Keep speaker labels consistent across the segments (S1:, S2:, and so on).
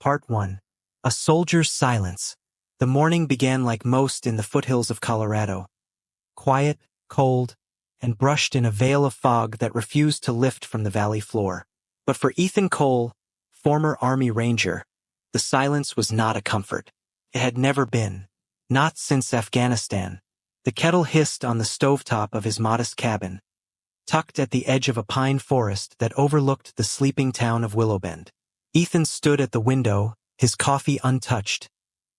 S1: Part 1. A soldier's silence. The morning began like most in the foothills of Colorado. Quiet, cold, and brushed in a veil of fog that refused to lift from the valley floor. But for Ethan Cole, former Army Ranger, the silence was not a comfort. It had never been. Not since Afghanistan. The kettle hissed on the stovetop of his modest cabin, tucked at the edge of a pine forest that overlooked the sleeping town of Willowbend. Ethan stood at the window, his coffee untouched,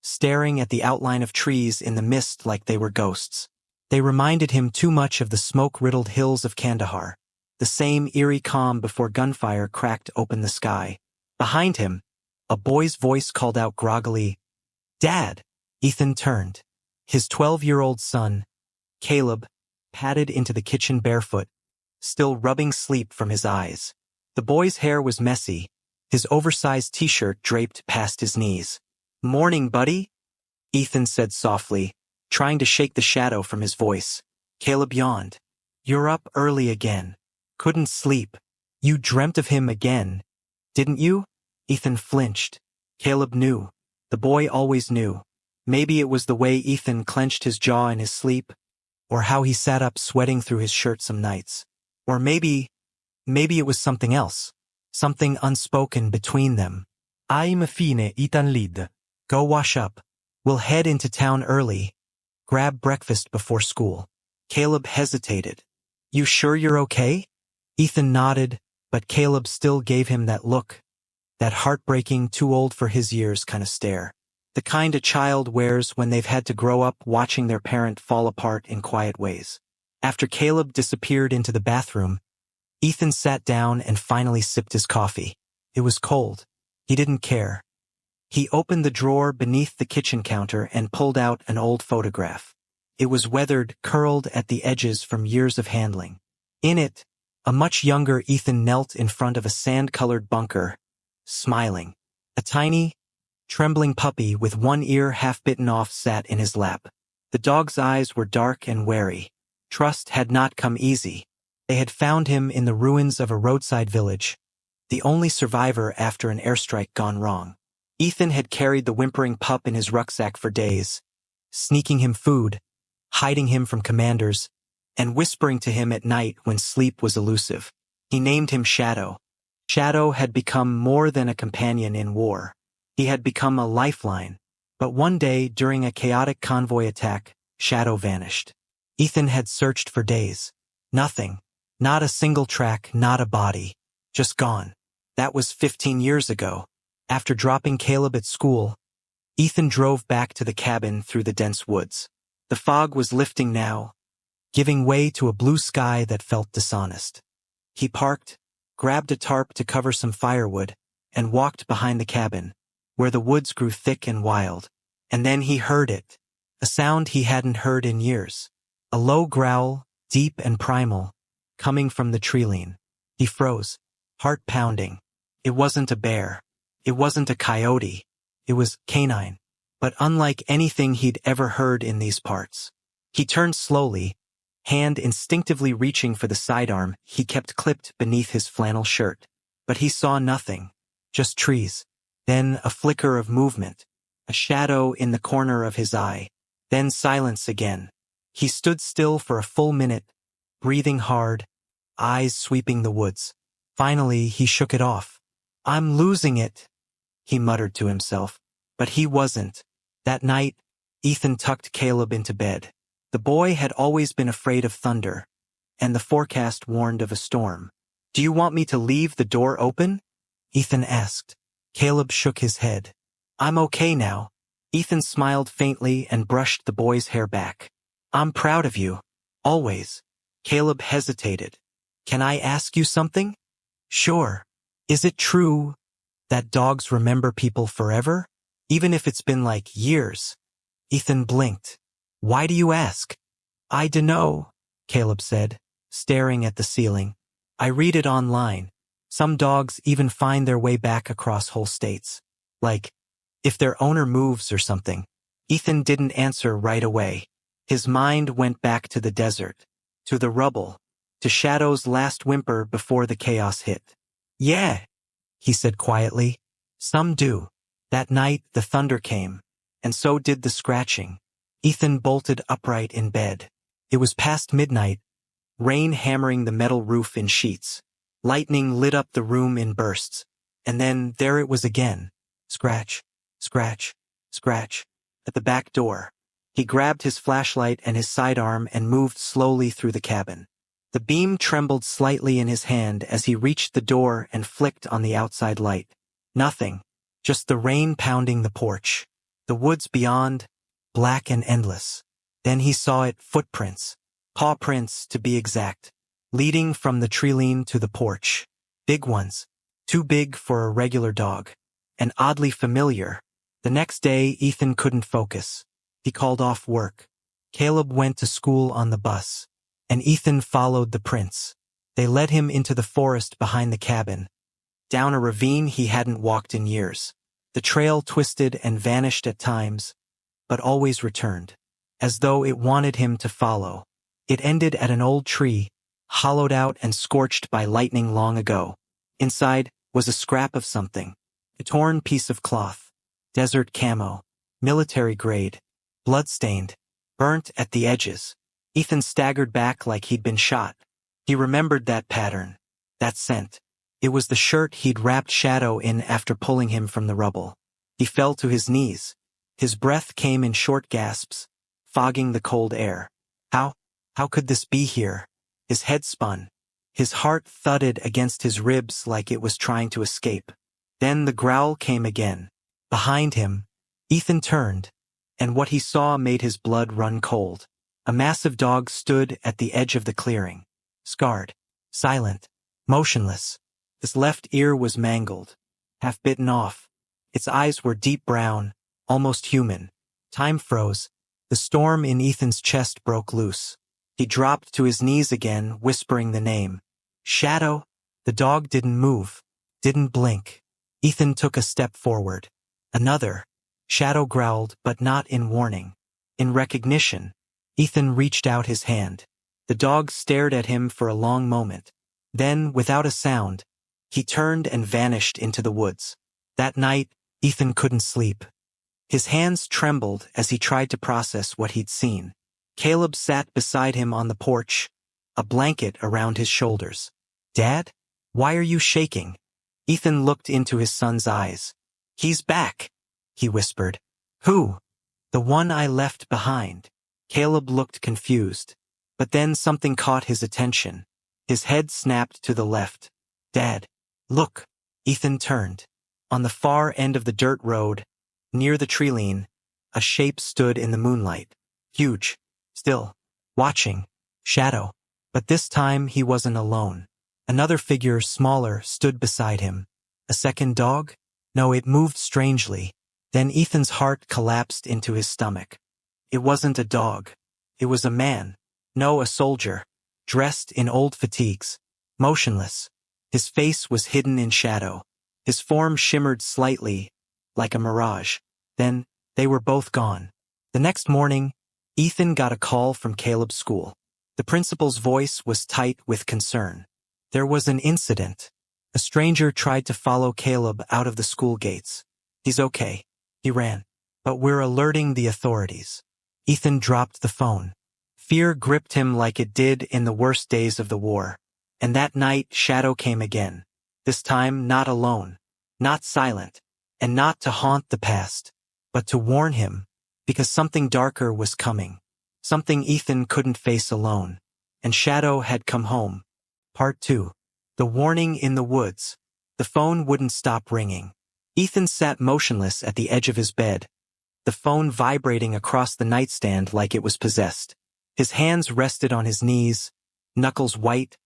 S1: staring at the outline of trees in the mist like they were ghosts. They reminded him too much of the smoke-riddled hills of Kandahar, the same eerie calm before gunfire cracked open the sky. Behind him, a boy's voice called out groggily, "Dad!" Ethan turned. His 12-year-old son, Caleb, padded into the kitchen barefoot, still rubbing sleep from his eyes. The boy's hair was messy, his oversized t-shirt draped past his knees. "Morning, buddy," Ethan said softly, trying to shake the shadow from his voice. Caleb yawned. "You're up early again. Couldn't sleep. You dreamt of him again, didn't you?" Ethan flinched. Caleb knew. The boy always knew. Maybe it was the way Ethan clenched his jaw in his sleep, or how he sat up sweating through his shirt some nights. Or maybe it was something else. Something unspoken between them. "I'm fine, Ethan Lid. Go wash up. We'll head into town early. Grab breakfast before school." Caleb hesitated. "You sure you're okay?" Ethan nodded, but Caleb still gave him that look, that heartbreaking, too old for his years kind of stare. The kind a child wears when they've had to grow up watching their parent fall apart in quiet ways. After Caleb disappeared into the bathroom, Ethan sat down and finally sipped his coffee. It was cold. He didn't care. He opened the drawer beneath the kitchen counter and pulled out an old photograph. It was weathered, curled at the edges from years of handling. In it, a much younger Ethan knelt in front of a sand-colored bunker, smiling. A tiny, trembling puppy with one ear half bitten off sat in his lap. The dog's eyes were dark and wary. Trust had not come easy. They had found him in the ruins of a roadside village, the only survivor after an airstrike gone wrong. Ethan had carried the whimpering pup in his rucksack for days, sneaking him food, hiding him from commanders, and whispering to him at night when sleep was elusive. He named him Shadow. Shadow had become more than a companion in war. He had become a lifeline. But one day, during a chaotic convoy attack, Shadow vanished. Ethan had searched for days. Nothing. Not a single track, not a body. Just gone. That was 15 years ago. After dropping Caleb at school, Ethan drove back to the cabin through the dense woods. The fog was lifting now, giving way to a blue sky that felt dishonest. He parked, grabbed a tarp to cover some firewood, and walked behind the cabin, where the woods grew thick and wild. And then he heard it, a sound he hadn't heard in years. A low growl, deep and primal, coming from the tree-line. He froze, heart pounding. It wasn't a bear. It wasn't a coyote. It was canine, but unlike anything he'd ever heard in these parts. He turned slowly, hand instinctively reaching for the sidearm he kept clipped beneath his flannel shirt. But he saw nothing, just trees. Then a flicker of movement, a shadow in the corner of his eye. Then silence again. He stood still for a full minute, breathing hard, eyes sweeping the woods. Finally, he shook it off. "I'm losing it," he muttered to himself. But he wasn't. That night, Ethan tucked Caleb into bed. The boy had always been afraid of thunder, and the forecast warned of a storm. "Do you want me to leave the door open?" Ethan asked. Caleb shook his head. "I'm okay now." Ethan smiled faintly and brushed the boy's hair back. "I'm proud of you. Always." Caleb hesitated. "Can I ask you something?" "Sure. Is it true that dogs remember people forever? Even if it's been like years?" Ethan blinked. "Why do you ask?" "I dunno," Caleb said, staring at the ceiling. "I read it online. Some dogs even find their way back across whole states. Like, if their owner moves or something." Ethan didn't answer right away. His mind went back to the desert, to the rubble, to Shadow's last whimper before the chaos hit. "Yeah," he said quietly. "Some do. That night, the thunder came, and so did the scratching. Ethan bolted upright in bed. It was past midnight, rain hammering the metal roof in sheets. Lightning lit up the room in bursts. And then there it was again. Scratch, scratch, scratch, at the back door. He grabbed his flashlight and his sidearm and moved slowly through the cabin. The beam trembled slightly in his hand as he reached the door and flicked on the outside light. Nothing. Just the rain pounding the porch. The woods beyond, black and endless. Then he saw it, footprints. Paw prints, to be exact. Leading from the treeline to the porch. Big ones. Too big for a regular dog. And oddly familiar. The next day, Ethan couldn't focus. He called off work. Caleb went to school on the bus. And Ethan followed the prints. They led him into the forest behind the cabin. Down a ravine he hadn't walked in years. The trail twisted and vanished at times, but always returned, as though it wanted him to follow. It ended at an old tree, hollowed out and scorched by lightning long ago. Inside was a scrap of something, a torn piece of cloth, desert camo, military grade, blood-stained, burnt at the edges. Ethan staggered back like he'd been shot. He remembered that pattern, that scent. It was the shirt he'd wrapped Shadow in after pulling him from the rubble. He fell to his knees. His breath came in short gasps, fogging the cold air. How could this be here? His head spun. His heart thudded against his ribs like it was trying to escape. Then the growl came again. Behind him, Ethan turned, and what he saw made his blood run cold. A massive dog stood at the edge of the clearing, scarred, silent, motionless. His left ear was mangled, half bitten off. Its eyes were deep brown, almost human. Time froze. The storm in Ethan's chest broke loose. He dropped to his knees again, whispering the name. Shadow. The dog didn't move, didn't blink. Ethan took a step forward. Another. Shadow growled, but not in warning. In recognition. Ethan reached out his hand. The dog stared at him for a long moment. Then, without a sound, he turned and vanished into the woods. That night, Ethan couldn't sleep. His hands trembled as he tried to process what he'd seen. Caleb sat beside him on the porch, a blanket around his shoulders. Dad? Why are you shaking? Ethan looked into his son's eyes. He's back, he whispered. Who? The one I left behind. Caleb looked confused. But then something caught his attention. His head snapped to the left. Dad, look. Ethan turned. On the far end of the dirt road, near the treeline, a shape stood in the moonlight. Huge, still, watching, Shadow. But this time he wasn't alone. Another figure, smaller, stood beside him. A second dog? No, it moved strangely. Then Ethan's heart collapsed into his stomach. It wasn't a dog. It was a man. No, a soldier. Dressed in old fatigues. Motionless. His face was hidden in shadow. His form shimmered slightly, like a mirage. Then, they were both gone. The next morning, Ethan got a call from Caleb's school. The principal's voice was tight with concern. There was an incident. A stranger tried to follow Caleb out of the school gates. He's okay. He ran. But we're alerting the authorities. Ethan dropped the phone. Fear gripped him like it did in the worst days of the war. And that night, Shadow came again. This time, not alone. Not silent. And not to haunt the past. But to warn him. Because something darker was coming. Something Ethan couldn't face alone. And Shadow had come home. Part 2. The warning in the woods. The phone wouldn't stop ringing. Ethan sat motionless at the edge of his bed. The phone vibrating across the nightstand like it was possessed. His hands rested on his knees, knuckles white,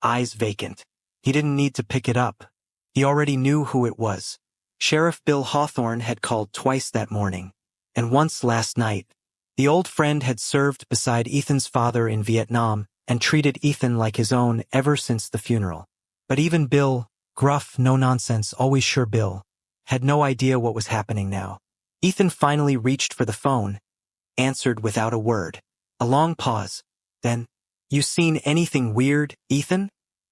S1: eyes vacant. He didn't need to pick it up. He already knew who it was. Sheriff Bill Hawthorne had called twice that morning, and once last night. The old friend had served beside Ethan's father in Vietnam and treated Ethan like his own ever since the funeral. But even Bill, gruff, no-nonsense, always sure Bill, had no idea what was happening now. Ethan finally reached for the phone, answered without a word. A long pause. Then, you seen anything weird, Ethan?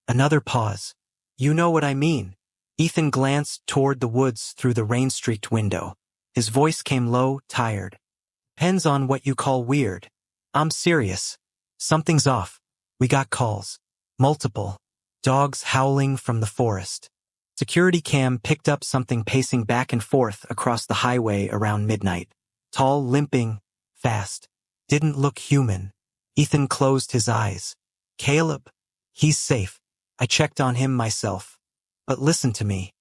S1: Another pause. You know what I mean. Ethan glanced toward the woods through the rain-streaked window. His voice came low, tired. Depends on what you call weird. I'm serious. Something's off. We got calls. Multiple. Dogs howling from the forest. Security cam picked up something pacing back and forth across the highway around midnight. Tall, limping, fast. Didn't look human. Ethan closed his eyes. Caleb? He's safe. I checked on him myself. But listen to me.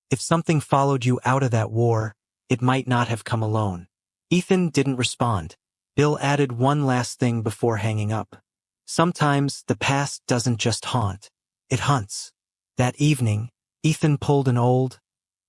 S1: If something followed you out of that war, it might not have come alone. Ethan didn't respond. Bill added one last thing before hanging up. Sometimes the past doesn't just haunt. It hunts. That evening, Ethan pulled an old,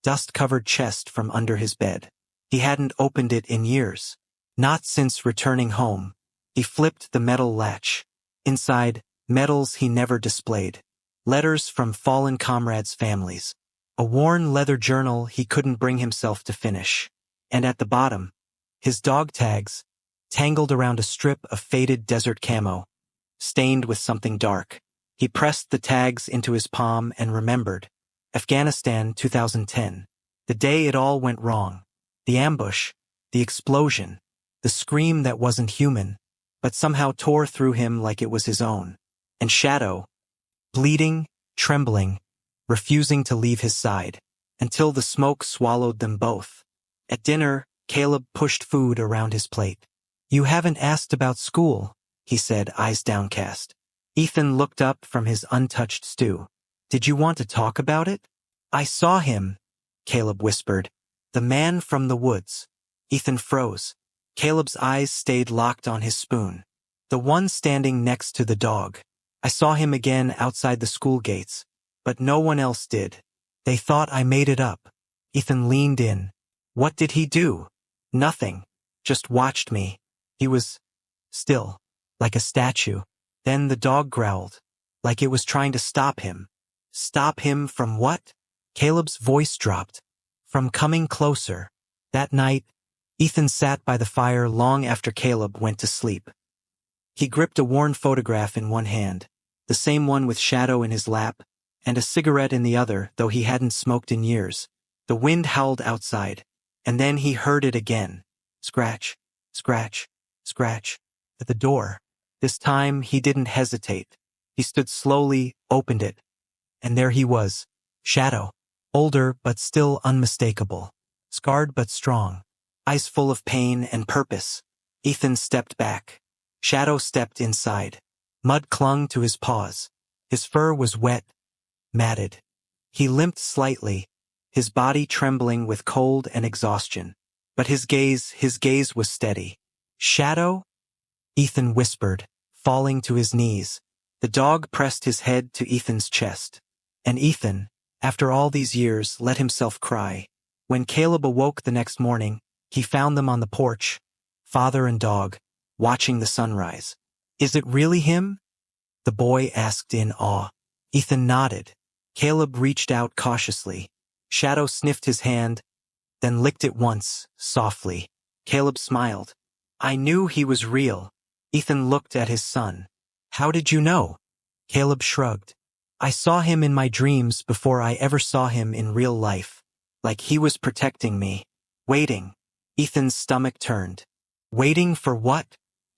S1: dust-covered chest from under his bed. He hadn't opened it in years. Not since returning home. He flipped the metal latch. Inside, medals he never displayed. Letters from fallen comrades' families. A worn leather journal he couldn't bring himself to finish. And at the bottom, his dog tags, tangled around a strip of faded desert camo, stained with something dark. He pressed the tags into his palm and remembered. Afghanistan, 2010. The day it all went wrong. The ambush, the explosion, the scream that wasn't human, but somehow tore through him like it was his own. And Shadow, bleeding, trembling, refusing to leave his side, until the smoke swallowed them both. At dinner, Caleb pushed food around his plate. You haven't asked about school, he said, eyes downcast. Ethan looked up from his untouched stew. Did you want to talk about it? I saw him, Caleb whispered. The man from the woods. Ethan froze. Caleb's eyes stayed locked on his spoon. The one standing next to the dog. I saw him again outside the school gates, but no one else did. They thought I made it up. Ethan leaned in. What did he do? Nothing. Just watched me. He was still, like a statue. Then the dog growled, like it was trying to stop him. Stop him from what? Caleb's voice dropped. From coming closer. That night, Ethan sat by the fire long after Caleb went to sleep. He gripped a worn photograph in one hand, the same one with Shadow in his lap, and a cigarette in the other, though he hadn't smoked in years. The wind howled outside, and then he heard it again. Scratch, scratch, scratch, at the door. This time he didn't hesitate. He stood slowly, opened it, and there he was, Shadow, older but still unmistakable, scarred but strong, eyes full of pain and purpose. Ethan stepped back. Shadow stepped inside. Mud clung to his paws. His fur was wet, matted. He limped slightly, his body trembling with cold and exhaustion. But his gaze was steady. Shadow? Ethan whispered, falling to his knees. The dog pressed his head to Ethan's chest. And Ethan, after all these years, let himself cry. When Caleb awoke the next morning, he found them on the porch, father and dog, watching the sunrise. Is it really him? The boy asked in awe. Ethan nodded. Caleb reached out cautiously. Shadow sniffed his hand, then licked it once, softly. Caleb smiled. I knew he was real. Ethan looked at his son. How did you know? Caleb shrugged. I saw him in my dreams before I ever saw him in real life. Like he was protecting me. Waiting. Ethan's stomach turned. Waiting for what?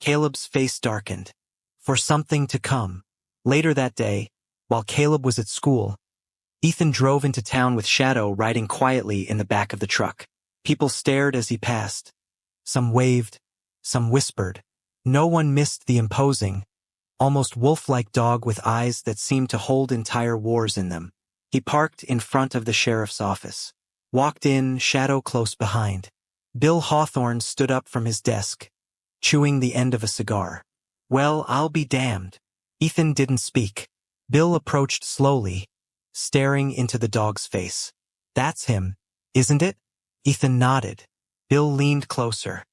S1: Caleb's face darkened. For something to come. Later that day, while Caleb was at school, Ethan drove into town with Shadow riding quietly in the back of the truck. People stared as he passed. Some waved, some whispered. No one missed the imposing, almost wolf-like dog with eyes that seemed to hold entire wars in them. He parked in front of the sheriff's office. Walked in, Shadow close behind. Bill Hawthorne stood up from his desk, chewing the end of a cigar. Well, I'll be damned. Ethan didn't speak. Bill approached slowly, staring into the dog's face. That's him, isn't it? Ethan nodded. Bill leaned closer.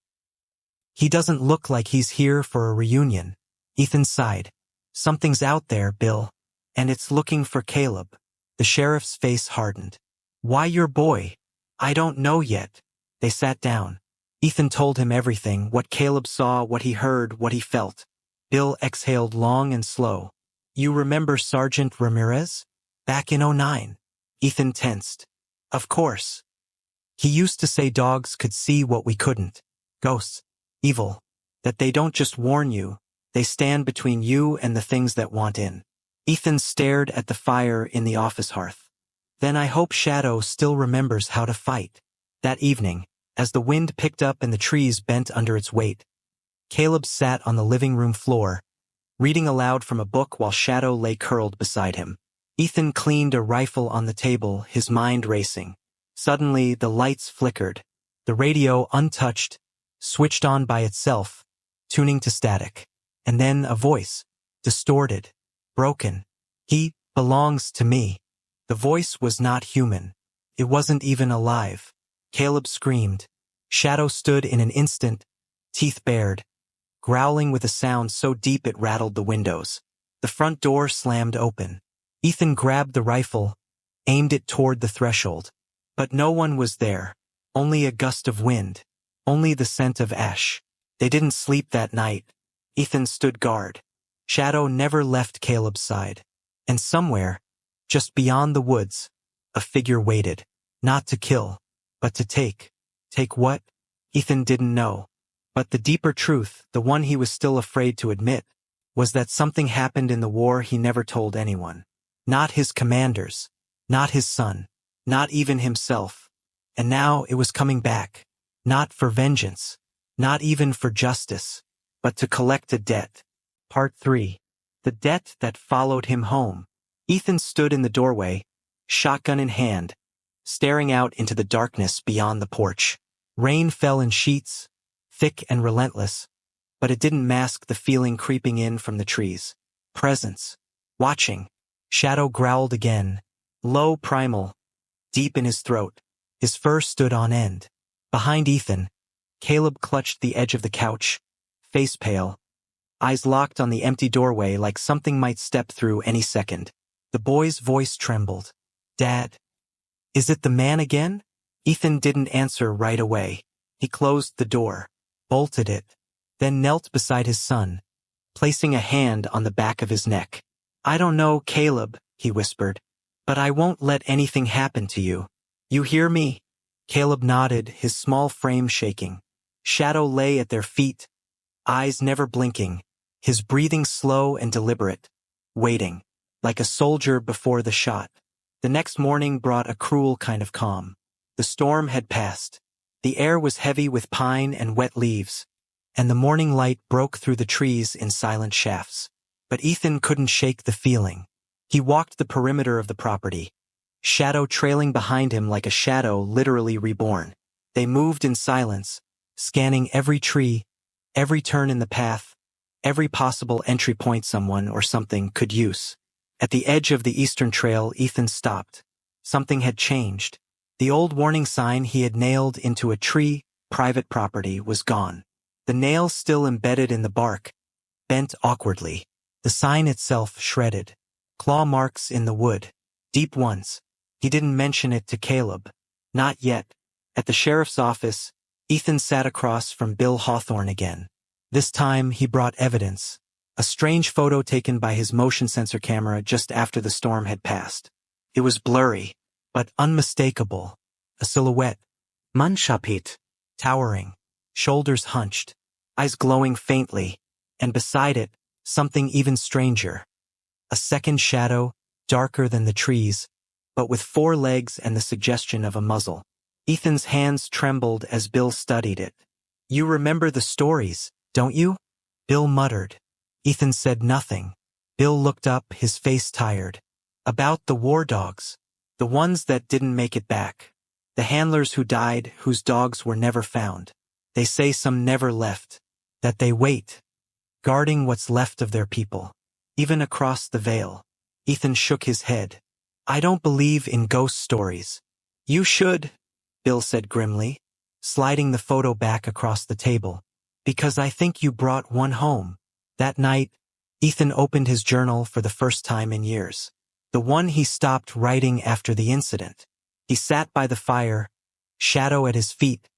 S1: He doesn't look like he's here for a reunion. Ethan sighed. Something's out there, Bill, and it's looking for Caleb. The sheriff's face hardened. Why your boy? I don't know yet. They sat down. Ethan told him everything, what Caleb saw, what he heard, what he felt. Bill exhaled long and slow. You remember Sergeant Ramirez? Back in '09. Ethan tensed. Of course. He used to say dogs could see what we couldn't. Ghosts. Evil. That they don't just warn you, they stand between you and the things that want in. Ethan stared at the fire in the office hearth. Then I hope Shadow still remembers how to fight. That evening, as the wind picked up and the trees bent under its weight, Caleb sat on the living room floor, reading aloud from a book while Shadow lay curled beside him. Ethan cleaned a rifle on the table, his mind racing. Suddenly, the lights flickered. The radio, untouched, switched on by itself, tuning to static. And then a voice, distorted, broken. He belongs to me. The voice was not human. It wasn't even alive. Caleb screamed. Shadow stood in an instant, teeth bared, growling with a sound so deep it rattled the windows. The front door slammed open. Ethan grabbed the rifle, aimed it toward the threshold. But no one was there. Only a gust of wind. Only the scent of ash. They didn't sleep that night. Ethan stood guard. Shadow never left Caleb's side. And somewhere, just beyond the woods, a figure waited. Not to kill, but to take. Take what? Ethan didn't know. But the deeper truth, the one he was still afraid to admit, was that something happened in the war he never told anyone. Not his commanders. Not his son. Not even himself. And now it was coming back. Not for vengeance. Not even for justice. But to collect a debt. Part 3. The debt that followed him home. Ethan stood in the doorway, shotgun in hand, staring out into the darkness beyond the porch. Rain fell in sheets, thick and relentless, but it didn't mask the feeling creeping in from the trees. Presence. Watching. Shadow growled again. Low, primal, deep in his throat. His fur stood on end. Behind Ethan, Caleb clutched the edge of the couch, face pale, eyes locked on the empty doorway like something might step through any second. The boy's voice trembled. Dad? Is it the man again? Ethan didn't answer right away. He closed the door, bolted it, then knelt beside his son, placing a hand on the back of his neck. I don't know, Caleb, he whispered, but I won't let anything happen to you. You hear me? Caleb nodded, his small frame shaking. Shadow lay at their feet, eyes never blinking, his breathing slow and deliberate, waiting, like a soldier before the shot. The next morning brought a cruel kind of calm. The storm had passed. The air was heavy with pine and wet leaves, and the morning light broke through the trees in silent shafts. But Ethan couldn't shake the feeling. He walked the perimeter of the property, Shadow trailing behind him like a shadow literally reborn. They moved in silence, scanning every tree, every turn in the path, every possible entry point someone or something could use. At the edge of the eastern trail, Ethan stopped. Something had changed. The old warning sign he had nailed into a tree, private property, was gone. The nail still embedded in the bark, bent awkwardly. The sign itself shredded. Claw marks in the wood. Deep ones. He didn't mention it to Caleb. Not yet. At the sheriff's office, Ethan sat across from Bill Hawthorne again. This time he brought evidence. A strange photo taken by his motion sensor camera just after the storm had passed. It was blurry, but unmistakable. A silhouette. Manshapit. Towering. Shoulders hunched. Eyes glowing faintly. And beside it, something even stranger. A second shadow, darker than the trees, but with 4 legs and the suggestion of a muzzle. Ethan's hands trembled as Bill studied it. You remember the stories, don't you? Bill muttered. Ethan said nothing. Bill looked up, his face tired. About the war dogs. The ones that didn't make it back. The handlers who died, whose dogs were never found. They say some never left. That they wait, guarding what's left of their people. Even across the veil. Ethan shook his head. I don't believe in ghost stories. You should, Bill said grimly, sliding the photo back across the table. Because I think you brought one home. That night, Ethan opened his journal for the first time in years. The one he stopped writing after the incident. He sat by the fire, Shadow at his feet,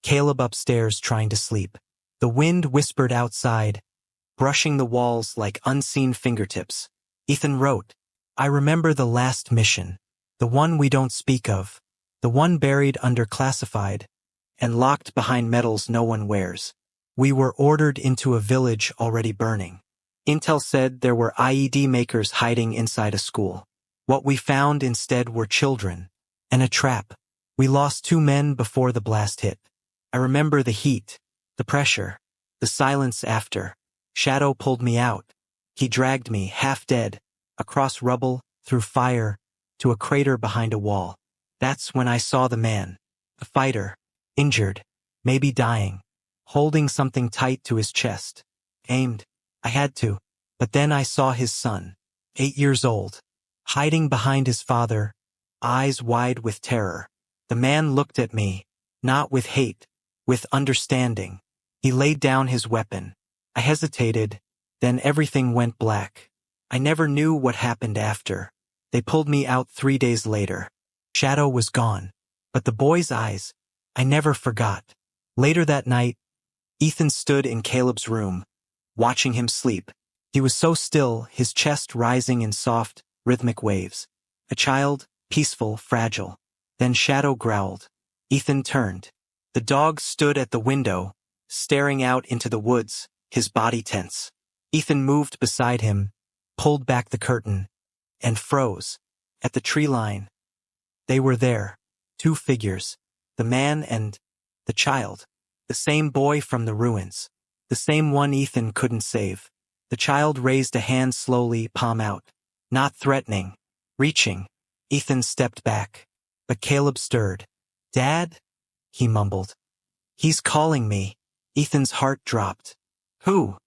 S1: Caleb upstairs trying to sleep. The wind whispered outside, brushing the walls like unseen fingertips. Ethan wrote, I remember the last mission. The one we don't speak of. The one buried under classified and locked behind metals no one wears. We were ordered into a village already burning. Intel said there were IED makers hiding inside a school. What we found instead were children. And a trap. We lost 2 men before the blast hit. I remember the heat, the pressure, the silence after. Shadow pulled me out. He dragged me, half dead, across rubble, through fire, to a crater behind a wall. That's when I saw the man. A fighter. Injured. Maybe dying. Holding something tight to his chest. Aimed. I had to. But then I saw his son. 8 years old. Hiding behind his father. Eyes wide with terror. The man looked at me. Not with hate. With understanding. He laid down his weapon. I hesitated. Then everything went black. I never knew what happened after. They pulled me out 3 days later. Shadow was gone. But the boy's eyes, I never forgot. Later that night, Ethan stood in Caleb's room, watching him sleep. He was so still, his chest rising in soft, rhythmic waves. A child, peaceful, fragile. Then Shadow growled. Ethan turned. The dog stood at the window, staring out into the woods, his body tense. Ethan moved beside him, pulled back the curtain, and froze. At the tree line. They were there. 2 figures. The man and the child. The same boy from the ruins. The same one Ethan couldn't save. The child raised a hand slowly, palm out. Not threatening. Reaching. Ethan stepped back. But Caleb stirred. "Dad?" he mumbled. "He's calling me." Ethan's heart dropped. "Who?"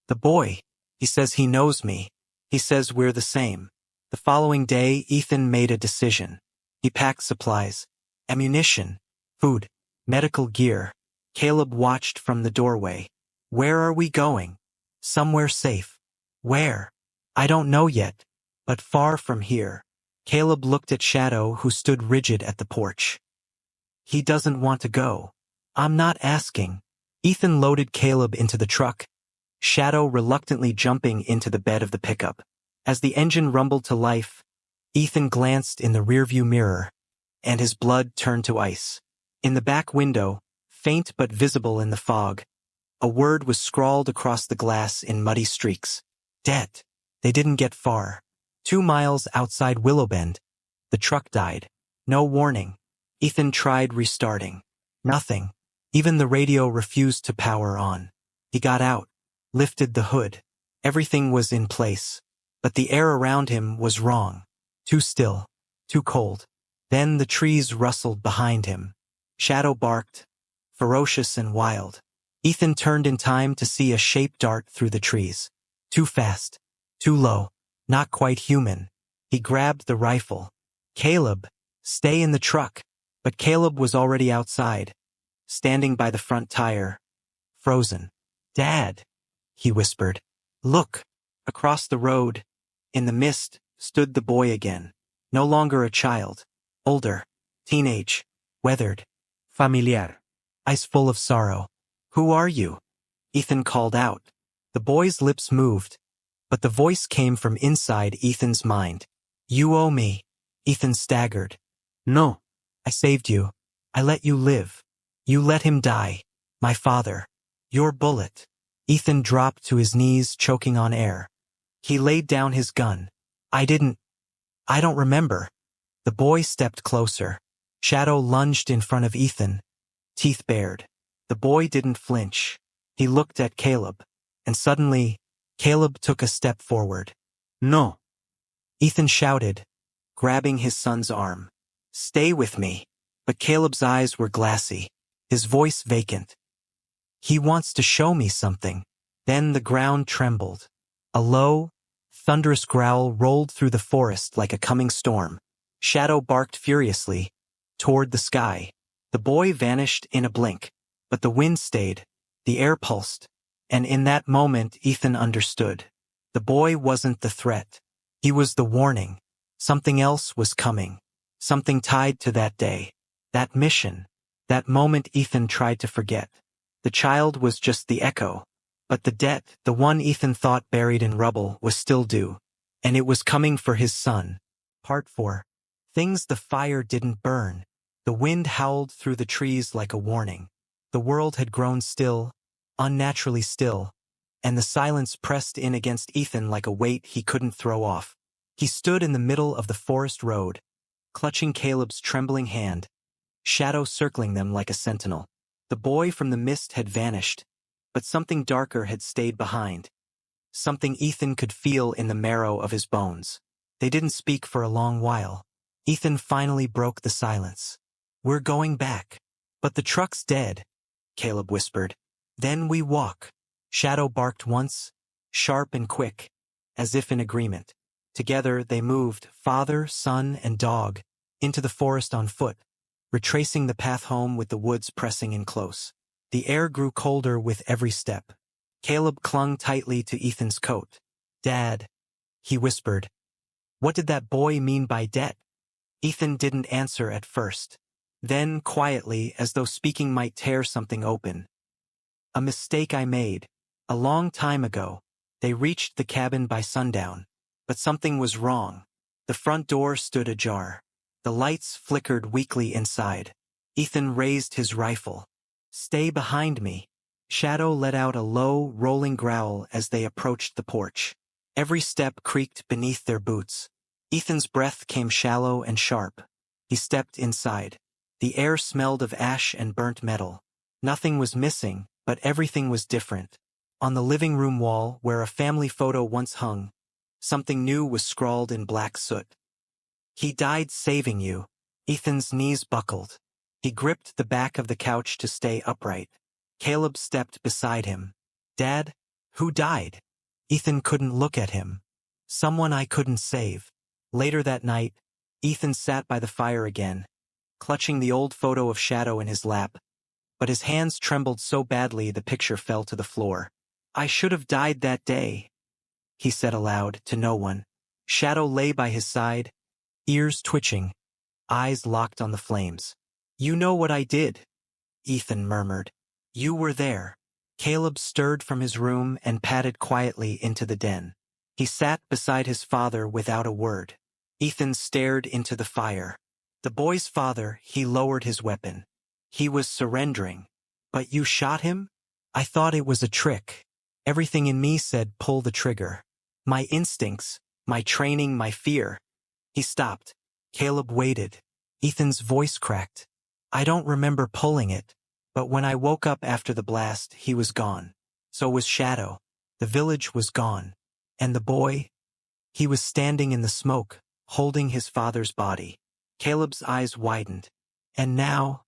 S1: "The boy. He says he knows me. He says we're the same." The following day, Ethan made a decision. He packed supplies. Ammunition. Food. Medical gear. Caleb watched from the doorway. "Where are we going?" "Somewhere safe." "Where?" "I don't know yet. But far from here." Caleb looked at Shadow, who stood rigid at the porch. "He doesn't want to go." "I'm not asking." Ethan loaded Caleb into the truck, Shadow reluctantly jumping into the bed of the pickup. As the engine rumbled to life, Ethan glanced in the rearview mirror, and his blood turned to ice. In the back window, faint but visible in the fog, a word was scrawled across the glass in muddy streaks. "Debt." They didn't get far. 2 miles outside Willowbend, the truck died. No warning. Ethan tried restarting. Nothing. Even the radio refused to power on. He got out, lifted the hood. Everything was in place. But the air around him was wrong. Too still. Too cold. Then the trees rustled behind him. Shadow barked, ferocious and wild. Ethan turned in time to see a shape dart through the trees. Too fast. Too low. Not quite human. He grabbed the rifle. "Caleb, stay in the truck." But Caleb was already outside, standing by the front tire, frozen. "Dad," he whispered. "Look." Across the road, in the mist, stood the boy again. No longer a child. Older. Teenage. Weathered. Familiar. Eyes full of sorrow. "Who are you?" Ethan called out. The boy's lips moved, but the voice came from inside Ethan's mind. "You owe me." Ethan staggered. "No. I saved you. I let you live. You let him die. My father. Your bullet." Ethan dropped to his knees, choking on air. He laid down his gun. I don't remember." The boy stepped closer. Shadow lunged in front of Ethan, teeth bared. The boy didn't flinch. He looked at Caleb, and suddenly, Caleb took a step forward. "No." Ethan shouted, grabbing his son's arm. "Stay with me." But Caleb's eyes were glassy, his voice vacant. "He wants to show me something." Then the ground trembled. A low, thunderous growl rolled through the forest like a coming storm. Shadow barked furiously, toward the sky. The boy vanished in a blink, but the wind stayed, the air pulsed, and in that moment Ethan understood. The boy wasn't the threat. He was the warning. Something else was coming. Something tied to that day. That mission. That moment Ethan tried to forget. The child was just the echo. But the debt, the one Ethan thought buried in rubble, was still due. And it was coming for his son. Part 4. Things the fire didn't burn. The wind howled through the trees like a warning. The world had grown still, unnaturally still, and the silence pressed in against Ethan like a weight he couldn't throw off. He stood in the middle of the forest road, clutching Caleb's trembling hand, shadow circling them like a sentinel. The boy from the mist had vanished, but something darker had stayed behind. Something Ethan could feel in the marrow of his bones. They didn't speak for a long while. Ethan finally broke the silence. "We're going back. But the truck's dead," Caleb whispered. "Then we walk." Shadow barked once, sharp and quick, as if in agreement. Together they moved, father, son, and dog, into the forest on foot, retracing the path home with the woods pressing in close. The air grew colder with every step. Caleb clung tightly to Ethan's coat. "Dad," he whispered. "What did that boy mean by debt?" Ethan didn't answer at first. Then, quietly, as though speaking might tear something open. "A mistake I made. A long time ago." They reached the cabin by sundown. But something was wrong. The front door stood ajar. The lights flickered weakly inside. Ethan raised his rifle. "Stay behind me." Shadow let out a low, rolling growl as they approached the porch. Every step creaked beneath their boots. Ethan's breath came shallow and sharp. He stepped inside. The air smelled of ash and burnt metal. Nothing was missing, but everything was different. On the living room wall, where a family photo once hung, something new was scrawled in black soot. "He died saving you." Ethan's knees buckled. He gripped the back of the couch to stay upright. Caleb stepped beside him. "Dad, who died?" Ethan couldn't look at him. "Someone I couldn't save." Later that night, Ethan sat by the fire again, clutching the old photo of Shadow in his lap, but his hands trembled so badly the picture fell to the floor. "I should have died that day," he said aloud, to no one. Shadow lay by his side, ears twitching, eyes locked on the flames. "You know what I did," Ethan murmured. "You were there." Caleb stirred from his room and padded quietly into the den. He sat beside his father without a word. Ethan stared into the fire. The boy's father, he lowered his weapon. "He was surrendering." "But you shot him?" "I thought it was a trick. Everything in me said pull the trigger. My instincts, my training, my fear." He stopped. Caleb waited. Ethan's voice cracked. "I don't remember pulling it. But when I woke up after the blast, he was gone. So was Shadow. The village was gone. And the boy? He was standing in the smoke, holding his father's body." Caleb's eyes widened. "And now,"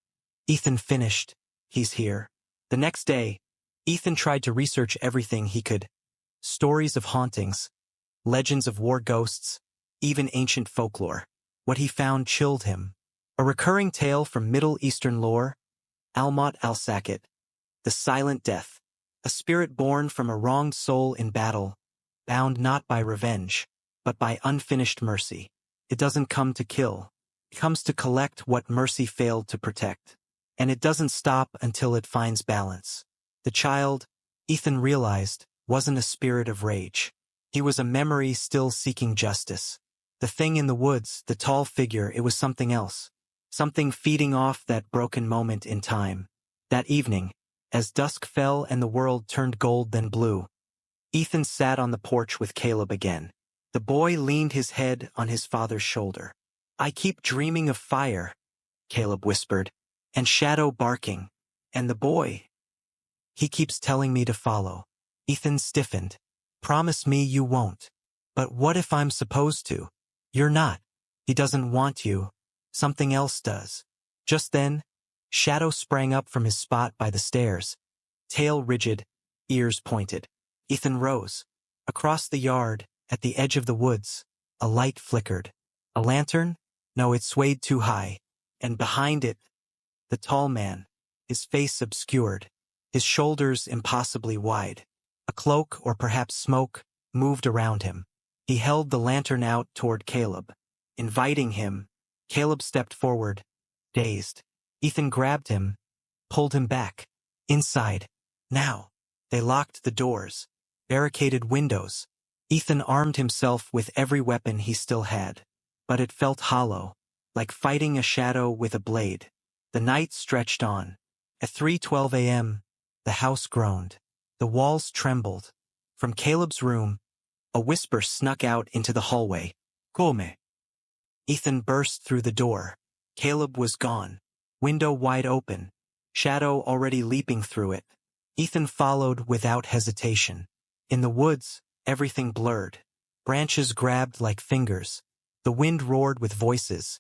S1: Ethan finished, "he's here." The next day, Ethan tried to research everything he could. Stories of hauntings, legends of war ghosts, even ancient folklore. What he found chilled him. A recurring tale from Middle Eastern lore, Almot al-Sakit, the silent death, a spirit born from a wronged soul in battle, bound not by revenge, but by unfinished mercy. It doesn't come to kill. It comes to collect what mercy failed to protect. And it doesn't stop until it finds balance. The child, Ethan realized, wasn't a spirit of rage. He was a memory still seeking justice. The thing in the woods, the tall figure, it was something else. Something feeding off that broken moment in time. That evening, as dusk fell and the world turned gold then blue, Ethan sat on the porch with Caleb again. The boy leaned his head on his father's shoulder. "I keep dreaming of fire," Caleb whispered, "and Shadow barking. And the boy, he keeps telling me to follow." Ethan stiffened. "Promise me you won't." "But what if I'm supposed to?" "You're not. He doesn't want you. Something else does." Just then, Shadow sprang up from his spot by the stairs, tail rigid, ears pointed. Ethan rose. Across the yard, at the edge of the woods, a light flickered. A lantern? No, it swayed too high. And behind it, the tall man, his face obscured, his shoulders impossibly wide. A cloak, or perhaps smoke, moved around him. He held the lantern out toward Caleb, inviting him. Caleb stepped forward, dazed. Ethan grabbed him, pulled him back. Inside. Now. They locked the doors, barricaded windows. Ethan armed himself with every weapon he still had. But it felt hollow. like fighting a shadow with a blade. The night stretched on. At 3:12 a.m., the house groaned. The walls trembled. From Caleb's room, a whisper snuck out into the hallway. Come. Ethan burst through the door. Caleb was gone. Window wide open. Shadow already leaping through it. Ethan followed without hesitation. In the woods, everything blurred. Branches grabbed like fingers. The wind roared with voices.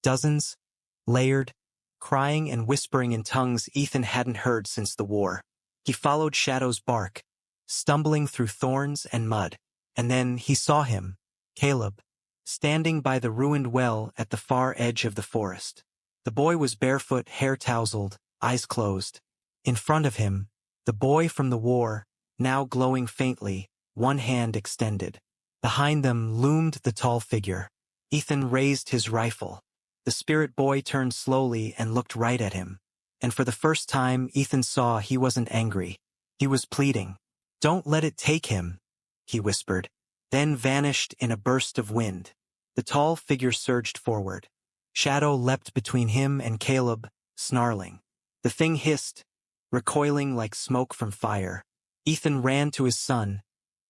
S1: Dozens, layered, crying and whispering in tongues Ethan hadn't heard since the war. He followed Shadow's bark, stumbling through thorns and mud. And then he saw him, Caleb, standing by the ruined well at the far edge of the forest. The boy was barefoot, hair tousled, eyes closed. In front of him, the boy from the war, now glowing faintly, one hand extended. Behind them loomed the tall figure. Ethan raised his rifle. The spirit boy turned slowly and looked right at him. And for the first time, Ethan saw he wasn't angry. He was pleading. "Don't let it take him," he whispered, then vanished in a burst of wind. The tall figure surged forward. Shadow leapt between him and Caleb, snarling. The thing hissed, recoiling like smoke from fire. Ethan ran to his son,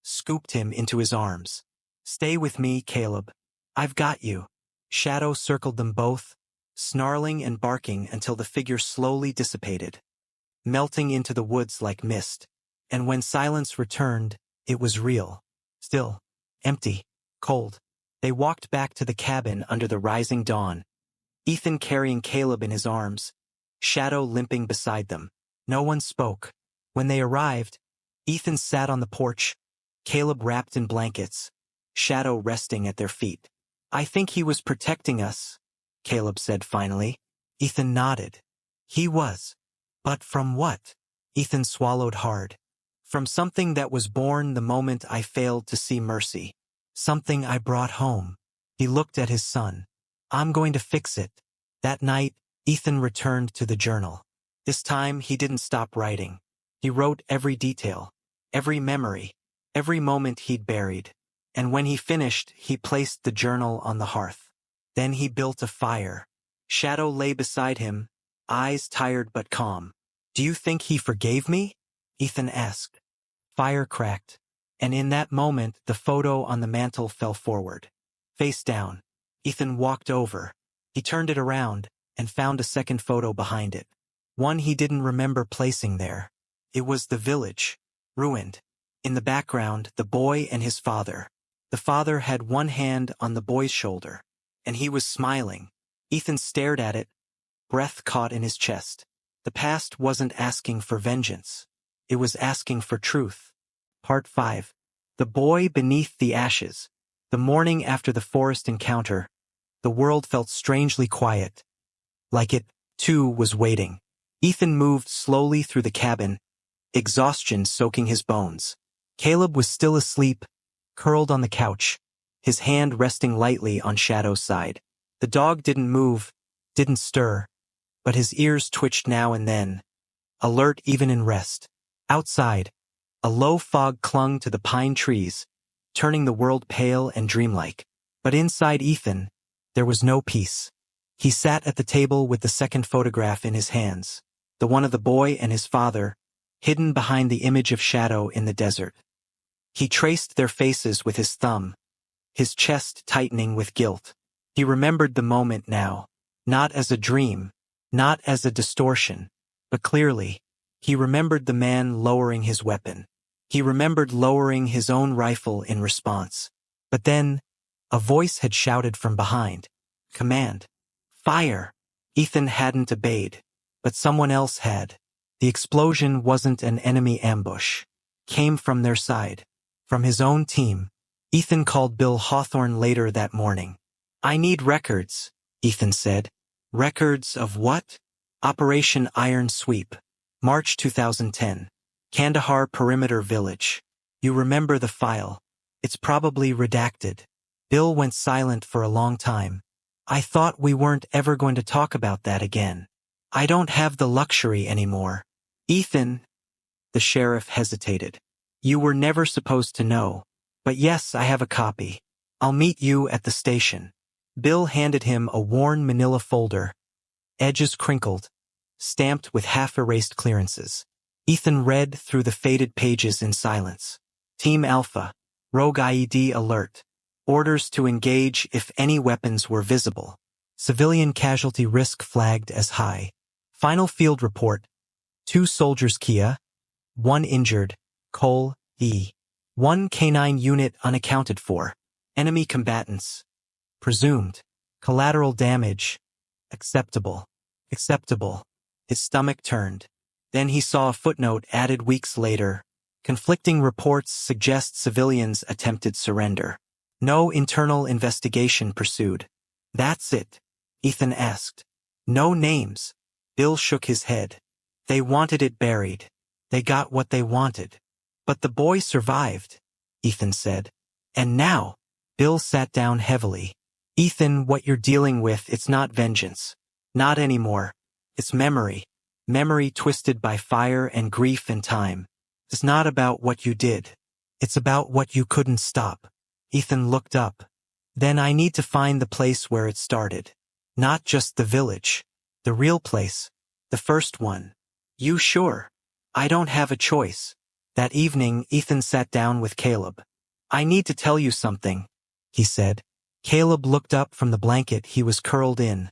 S1: scooped him into his arms. "Stay with me, Caleb. I've got you." Shadow circled them both, snarling and barking until the figure slowly dissipated, melting into the woods like mist. And when silence returned, it was real. Still, empty, cold. They walked back to the cabin under the rising dawn, Ethan carrying Caleb in his arms, Shadow limping beside them. No one spoke. When they arrived, Ethan sat on the porch, Caleb wrapped in blankets, Shadow resting at their feet. "I think he was protecting us," Caleb said finally. Ethan nodded. "He was. But from what?" Ethan swallowed hard. "From something that was born the moment I failed to see mercy. Something I brought home." He looked at his son. "I'm going to fix it." That night, Ethan returned to the journal. This time, he didn't stop writing. He wrote every detail, every memory, every moment he'd buried. And when he finished, he placed the journal on the hearth. Then he built a fire. Shadow lay beside him, eyes tired but calm. "Do you think he forgave me?" Ethan asked. Fire cracked, and in that moment the photo on the mantel fell forward. Face down, Ethan walked over. He turned it around and found a second photo behind it. One he didn't remember placing there. It was the village, ruined. In the background, the boy and his father. The father had one hand on the boy's shoulder, and he was smiling. Ethan stared at it, breath caught in his chest. The past wasn't asking for vengeance. It was asking for truth. Part 5. The boy beneath the ashes. The morning after the forest encounter, the world felt strangely quiet. Like it, too, was waiting. Ethan moved slowly through the cabin, exhaustion soaking his bones. Caleb was still asleep, curled on the couch, his hand resting lightly on Shadow's side. The dog didn't move, didn't stir, but his ears twitched now and then, alert even in rest. Outside, a low fog clung to the pine trees, turning the world pale and dreamlike. But inside Ethan, there was no peace. He sat at the table with the second photograph in his hands, the one of the boy and his father, hidden behind the image of Shadow in the desert. He traced their faces with his thumb, his chest tightening with guilt. He remembered the moment now, not as a dream, not as a distortion, but clearly. He remembered the man lowering his weapon. He remembered lowering his own rifle in response. But then, a voice had shouted from behind. Command. Fire! Ethan hadn't obeyed, but someone else had. The explosion wasn't an enemy ambush. Came from their side. From his own team. Ethan called Bill Hawthorne later that morning. "I need records," Ethan said. "Records of what?" Operation Iron Sweep. March 2010. Kandahar Perimeter Village. "You remember the file. It's probably redacted." Bill went silent for a long time. "I thought we weren't ever going to talk about that again. I don't have the luxury anymore." "Ethan," the sheriff hesitated. "You were never supposed to know. But yes, I have a copy. I'll meet you at the station." Bill handed him a worn manila folder, edges crinkled, stamped with half-erased clearances. Ethan read through the faded pages in silence. Team Alpha, Rogue IED alert. Orders to engage if any weapons were visible. Civilian casualty risk flagged as high. Final field report. 2 soldiers Kia. 1 injured. Cole, E. 1 K9 unit unaccounted for. Enemy combatants. Presumed. Collateral damage. Acceptable. Acceptable. His stomach turned. Then he saw a footnote added weeks later. Conflicting reports suggest civilians attempted surrender. No internal investigation pursued. That's it? Ethan asked. No names. Bill shook his head. They wanted it buried. They got what they wanted. But the boy survived, Ethan said. And now, Bill sat down heavily. Ethan, what you're dealing with, it's not vengeance. Not anymore. It's memory. Memory twisted by fire and grief and time. It's not about what you did. It's about what you couldn't stop. Ethan looked up. Then I need to find the place where it started. Not just the village. The real place. The first one. You sure? I don't have a choice. That evening, Ethan sat down with Caleb. I need to tell you something, he said. Caleb looked up from the blanket he was curled in,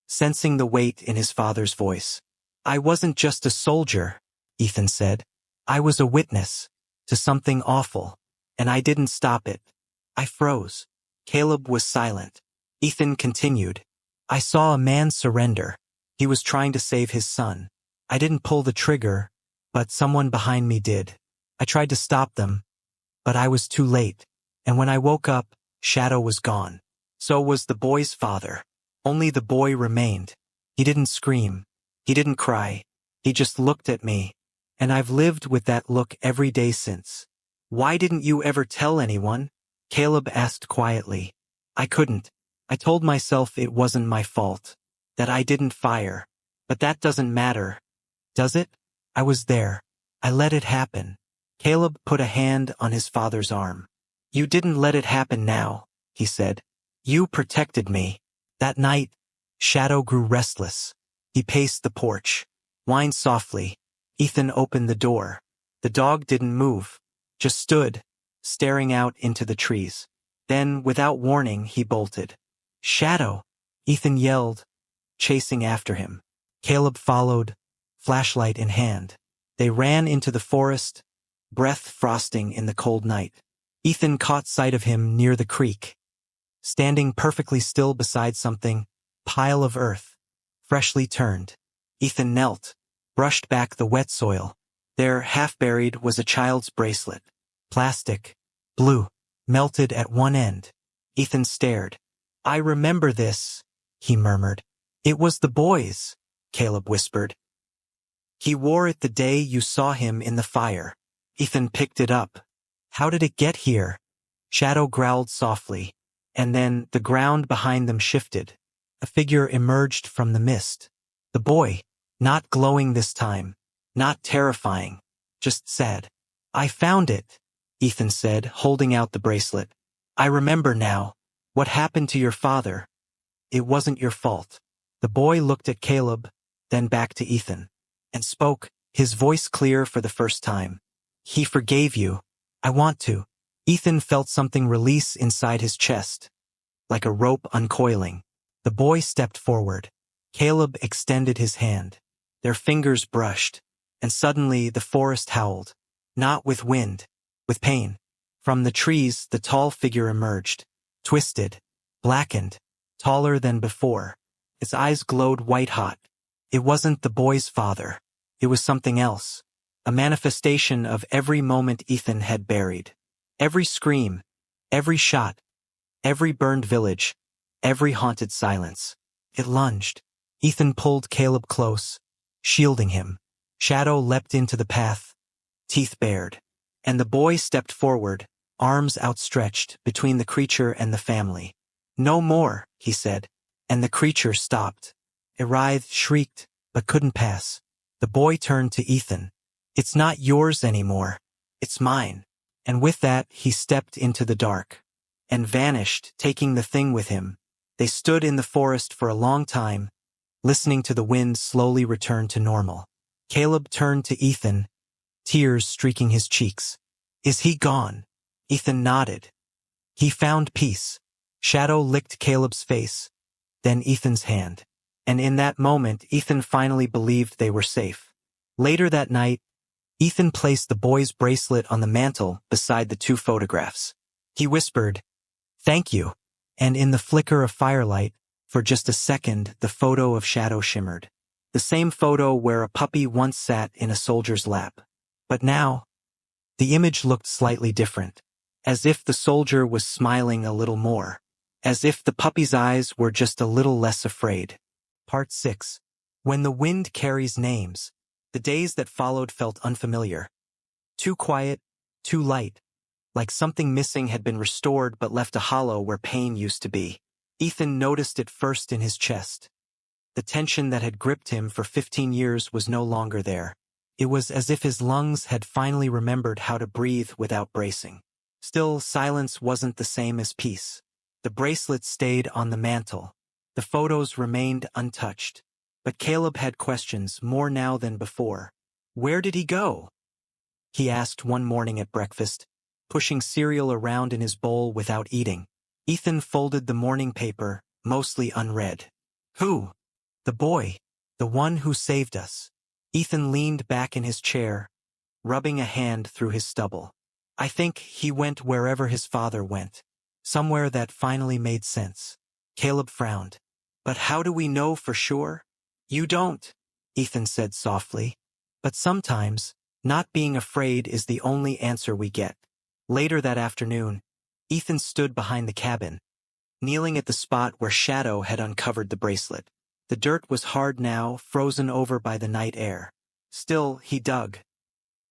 S1: sensing the weight in his father's voice. I wasn't just a soldier, Ethan said. I was a witness to something awful, and I didn't stop it. I froze. Caleb was silent. Ethan continued. I saw a man surrender. He was trying to save his son. I didn't pull the trigger, but someone behind me did. I tried to stop them, but I was too late. And when I woke up, Shadow was gone. So was the boy's father. Only the boy remained. He didn't scream. He didn't cry. He just looked at me. And I've lived with that look every day since. Why didn't you ever tell anyone? Caleb asked quietly. I couldn't. I told myself it wasn't my fault. That I didn't fire. But that doesn't matter. Does it? I was there. I let it happen. Caleb put a hand on his father's arm. You didn't let it happen now, he said. You protected me. That night, Shadow grew restless. He paced the porch, whined softly. Ethan opened the door. The dog didn't move, just stood, staring out into the trees. Then, without warning, he bolted. Shadow! Ethan yelled, chasing after him. Caleb followed, flashlight in hand. They ran into the forest, breath frosting in the cold night. Ethan caught sight of him near the creek, standing perfectly still beside something, pile of earth, freshly turned. Ethan knelt, brushed back the wet soil. There, half-buried, was a child's bracelet. Plastic, blue, melted at one end. Ethan stared. I remember this, he murmured. It was the boy's, Caleb whispered. He wore it the day you saw him in the fire. Ethan picked it up. How did it get here? Shadow growled softly, and then the ground behind them shifted. A figure emerged from the mist. The boy, not glowing this time, not terrifying, just sad. I found it, Ethan said, holding out the bracelet. I remember now. What happened to your father? It wasn't your fault. The boy looked at Caleb, then back to Ethan, and spoke, his voice clear for the first time. He forgave you. I want to. Ethan felt something release inside his chest, like a rope uncoiling. The boy stepped forward. Caleb extended his hand. Their fingers brushed, and suddenly the forest howled. Not with wind, with pain. From the trees, the tall figure emerged, twisted, blackened, taller than before. Its eyes glowed white-hot. It wasn't the boy's father. It was something else. A manifestation of every moment Ethan had buried. Every scream, every shot, every burned village, every haunted silence. It lunged. Ethan pulled Caleb close, shielding him. Shadow leapt into the path, teeth bared. And the boy stepped forward, arms outstretched between the creature and the family. No more, he said, and the creature stopped. It writhed, shrieked, but couldn't pass. The boy turned to Ethan. It's not yours anymore. It's mine. And with that, he stepped into the dark and vanished, taking the thing with him. They stood in the forest for a long time, listening to the wind slowly return to normal. Caleb turned to Ethan, tears streaking his cheeks. "Is he gone?" Ethan nodded. "He found peace." Shadow licked Caleb's face, then Ethan's hand. And in that moment, Ethan finally believed they were safe. Later that night, Ethan placed the boy's bracelet on the mantel beside the two photographs. He whispered, "Thank you," and in the flicker of firelight, for just a second, the photo of Shadow shimmered. The same photo where a puppy once sat in a soldier's lap. But now, the image looked slightly different, as if the soldier was smiling a little more, as if the puppy's eyes were just a little less afraid. Part 6. When the wind carries names. The days that followed felt unfamiliar. Too quiet, too light, like something missing had been restored but left a hollow where pain used to be. Ethan noticed it first in his chest. The tension that had gripped him for 15 years was no longer there. It was as if his lungs had finally remembered how to breathe without bracing. Still, silence wasn't the same as peace. The bracelet stayed on the mantel. The photos remained untouched. But Caleb had questions, more now than before. "Where did he go?" he asked one morning at breakfast, pushing cereal around in his bowl without eating. Ethan folded the morning paper, mostly unread. "Who?" "The boy. The one who saved us." Ethan leaned back in his chair, rubbing a hand through his stubble. "I think he went wherever his father went. Somewhere that finally made sense." Caleb frowned. "But how do we know for sure?" "You don't," Ethan said softly. "But sometimes, not being afraid is the only answer we get." Later that afternoon, Ethan stood behind the cabin, kneeling at the spot where Shadow had uncovered the bracelet. The dirt was hard now, frozen over by the night air. Still, he dug.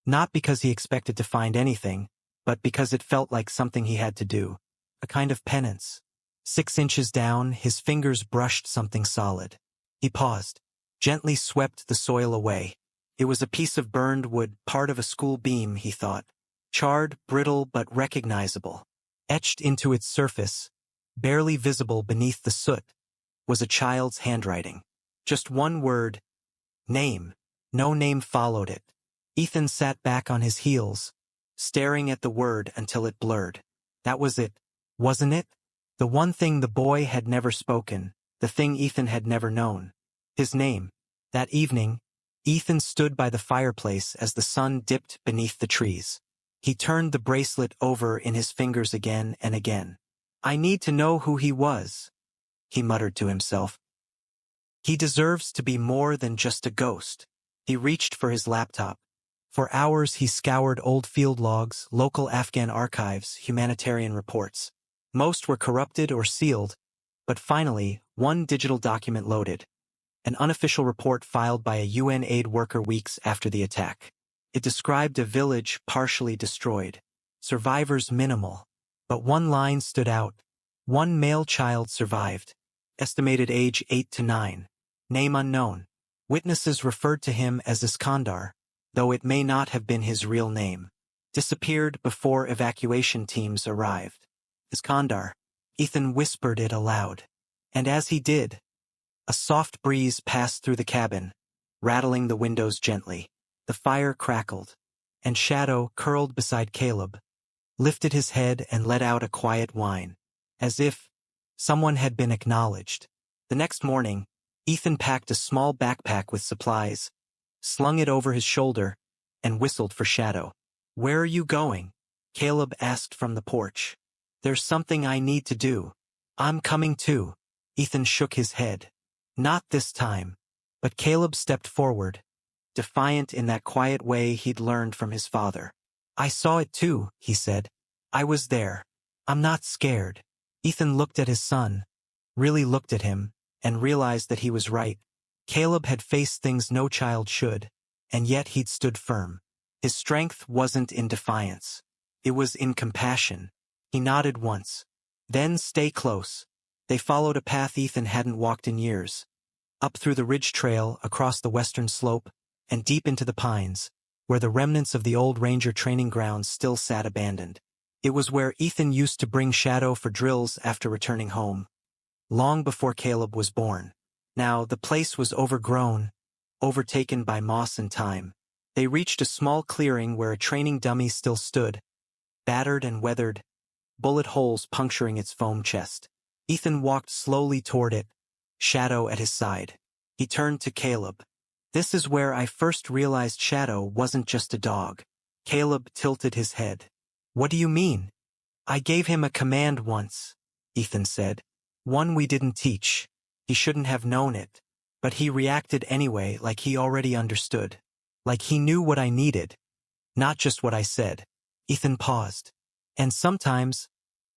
S1: Not because he expected to find anything, but because it felt like something he had to do. A kind of penance. 6 inches down, his fingers brushed something solid. He paused, gently swept the soil away. It was a piece of burned wood, part of a school beam, he thought. Charred, brittle, but recognizable. Etched into its surface, barely visible beneath the soot, was a child's handwriting. Just one word, name. No name followed it. Ethan sat back on his heels, staring at the word until it blurred. That was it, wasn't it? The one thing the boy had never spoken, the thing Ethan had never known. His name. That evening, Ethan stood by the fireplace as the sun dipped beneath the trees. He turned the bracelet over in his fingers again and again. "I need to know who he was," he muttered to himself. "He deserves to be more than just a ghost." He reached for his laptop. For hours he scoured old field logs, local Afghan archives, humanitarian reports. Most were corrupted or sealed, but finally, one digital document loaded. An unofficial report filed by a UN aid worker weeks after the attack. It described a village partially destroyed. Survivors minimal. But one line stood out. One male child survived. Estimated age 8 to 9. Name unknown. Witnesses referred to him as Iskandar, though it may not have been his real name. Disappeared before evacuation teams arrived. Iskandar. Ethan whispered it aloud. And as he did, a soft breeze passed through the cabin, rattling the windows gently. The fire crackled, and Shadow, curled beside Caleb, lifted his head and let out a quiet whine, as if someone had been acknowledged. The next morning, Ethan packed a small backpack with supplies, slung it over his shoulder, and whistled for Shadow. "Where are you going?" Caleb asked from the porch. "There's something I need to do." "I'm coming too." Ethan shook his head. Not this time. But Caleb stepped forward, defiant in that quiet way he'd learned from his father. "I saw it too," he said. "I was there. I'm not scared." Ethan looked at his son, really looked at him, and realized that he was right. Caleb had faced things no child should, and yet he'd stood firm. His strength wasn't in defiance. It was in compassion. He nodded once. Then stay close. They followed a path Ethan hadn't walked in years. Up through the ridge trail, across the western slope, and deep into the pines, where the remnants of the old ranger training grounds still sat abandoned. It was where Ethan used to bring Shadow for drills after returning home. long before Caleb was born. Now, the place was overgrown, overtaken by moss and time. They reached a small clearing where a training dummy still stood, battered and weathered, bullet holes puncturing its foam chest. Ethan walked slowly toward it, Shadow at his side. He turned to Caleb. "This is where I first realized Shadow wasn't just a dog." Caleb tilted his head. "What do you mean?" "I gave him a command once," Ethan said. "One we didn't teach. He shouldn't have known it. But he reacted anyway, like he already understood. Like he knew what I needed, not just what I said." Ethan paused. "And sometimes,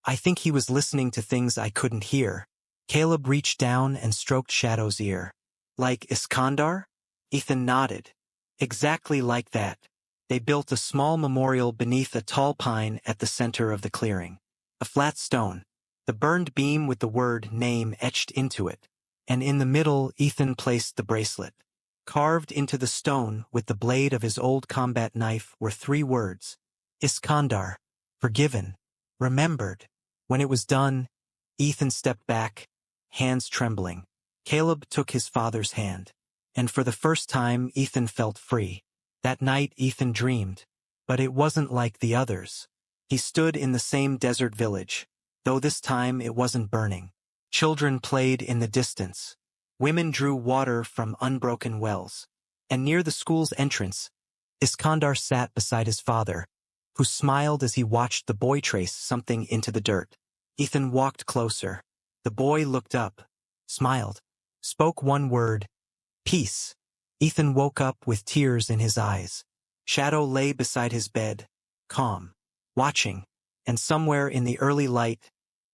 S1: I think he was listening to things I couldn't hear." Caleb reached down and stroked Shadow's ear. "Like Iskandar?" Ethan nodded. "Exactly like that." They built a small memorial beneath a tall pine at the center of the clearing. A flat stone, the burned beam with the word name etched into it, and in the middle Ethan placed the bracelet. Carved into the stone with the blade of his old combat knife were 3 words: Iskandar, forgiven, remembered. When it was done, Ethan stepped back, hands trembling. Caleb took his father's hand. And for the first time, Ethan felt free. That night, Ethan dreamed. But it wasn't like the others. He stood in the same desert village, though this time it wasn't burning. Children played in the distance. Women drew water from unbroken wells. And near the school's entrance, Iskandar sat beside his father, who smiled as he watched the boy trace something into the dirt. Ethan walked closer. The boy looked up, smiled, spoke one word: peace. Ethan woke up with tears in his eyes. Shadow lay beside his bed, calm, watching, and somewhere in the early light,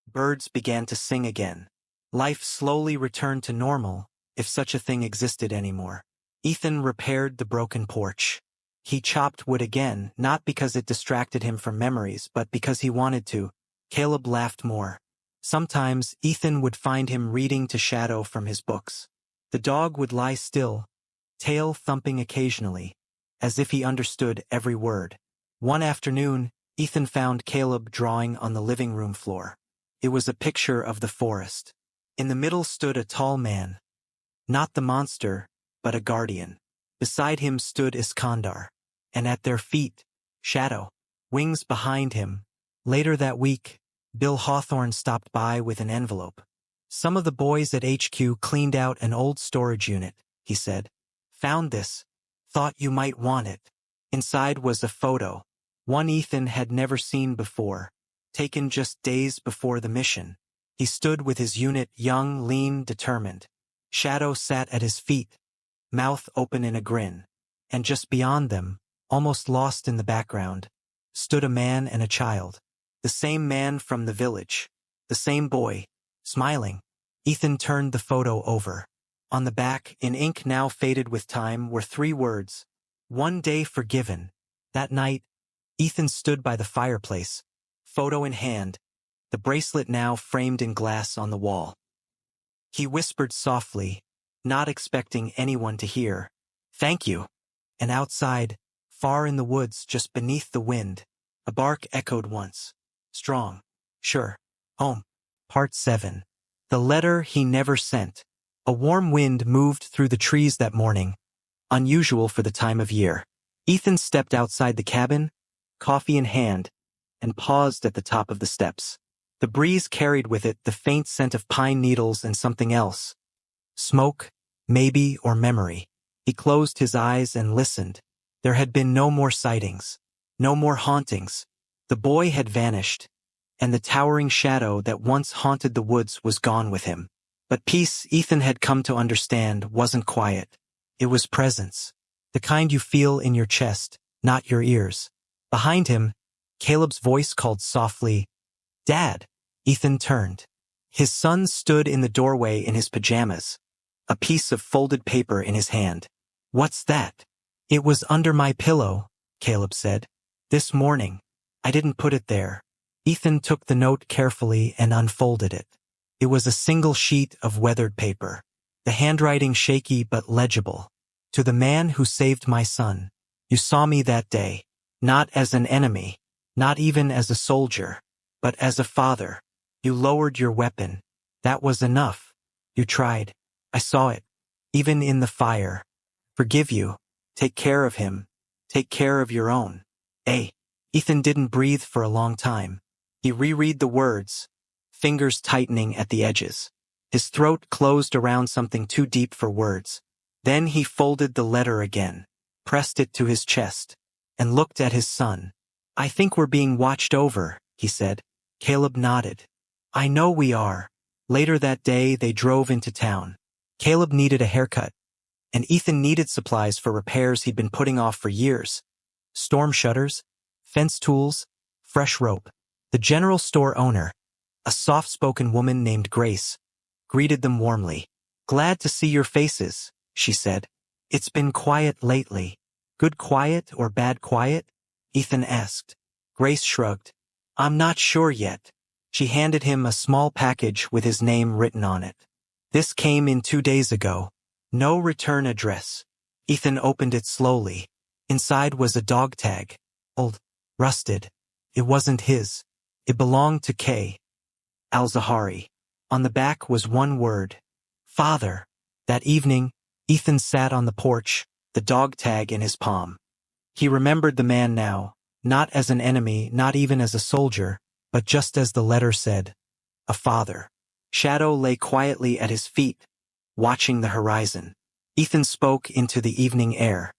S1: birds began to sing again. Life slowly returned to normal, if such a thing existed anymore. Ethan repaired the broken porch. He chopped wood again, not because it distracted him from memories, but because he wanted to. Caleb laughed more. Sometimes Ethan would find him reading to Shadow from his books. The dog would lie still, tail thumping occasionally, as if he understood every word. One afternoon, Ethan found Caleb drawing on the living room floor. It was a picture of the forest. In the middle stood a tall man. Not the monster, but a guardian. Beside him stood Iskandar, and at their feet, Shadow, wings behind him. Later that week, Bill Hawthorne stopped by with an envelope. "Some of the boys at HQ cleaned out an old storage unit," he said. "Found this. Thought you might want it." Inside was a photo, one Ethan had never seen before, taken just days before the mission. He stood with his unit, young, lean, determined. Shadow sat at his feet, mouth open in a grin. And just beyond them, almost lost in the background, stood a man and a child. The same man from the village. The same boy, smiling. Ethan turned the photo over. On the back, in ink now faded with time, were 3 words: "One day forgiven." That night, Ethan stood by the fireplace, photo in hand, the bracelet now framed in glass on the wall. He whispered softly, not expecting anyone to hear, "Thank you." And outside, far in the woods just beneath the wind, a bark echoed once. Strong. Sure. Home. Part 7. The letter he never sent. A warm wind moved through the trees that morning, unusual for the time of year. Ethan stepped outside the cabin, coffee in hand, and paused at the top of the steps. The breeze carried with it the faint scent of pine needles and something else. Smoke, maybe, or memory. He closed his eyes and listened. There had been no more sightings, no more hauntings. The boy had vanished, and the towering shadow that once haunted the woods was gone with him. But peace, Ethan had come to understand, wasn't quiet. It was presence. The kind you feel in your chest, not your ears. Behind him, Caleb's voice called softly, "Dad." Ethan turned. His son stood in the doorway in his pajamas, a piece of folded paper in his hand. "What's that?" "It was under my pillow," Caleb said. "This morning. I didn't put it there." Ethan took the note carefully and unfolded it. It was a single sheet of weathered paper, the handwriting shaky but legible. "To the man who saved my son. You saw me that day, not as an enemy, not even as a soldier, but as a father. You lowered your weapon. That was enough. You tried. I saw it. Even in the fire. Forgive you. Take care of him. Take care of your own. Eh. Ethan didn't breathe for a long time. He reread the words, fingers tightening at the edges. His throat closed around something too deep for words. Then he folded the letter again, pressed it to his chest, and looked at his son. I think we're being watched over, he said. Caleb nodded. I know we are. Later that day, they drove into town. Caleb needed a haircut, and Ethan needed supplies for repairs he'd been putting off for years. Storm shutters, fence tools, fresh rope. The general store owner, a soft-spoken woman named Grace, greeted them warmly. Glad to see your faces, she said. It's been quiet lately. Good quiet or bad quiet? Ethan asked. Grace shrugged. I'm not sure yet. She handed him a small package with his name written on it. This came in 2 days ago. No return address. Ethan opened it slowly. Inside was a dog tag. Old. Rusted. It wasn't his. It belonged to Kay. Al-Zahari. On the back was one word. Father. That evening, Ethan sat on the porch, the dog tag in his palm. He remembered the man now, not as an enemy, not even as a soldier, but just as the letter said, a father. Shadow lay quietly at his feet, watching the horizon. Ethan spoke into the evening air.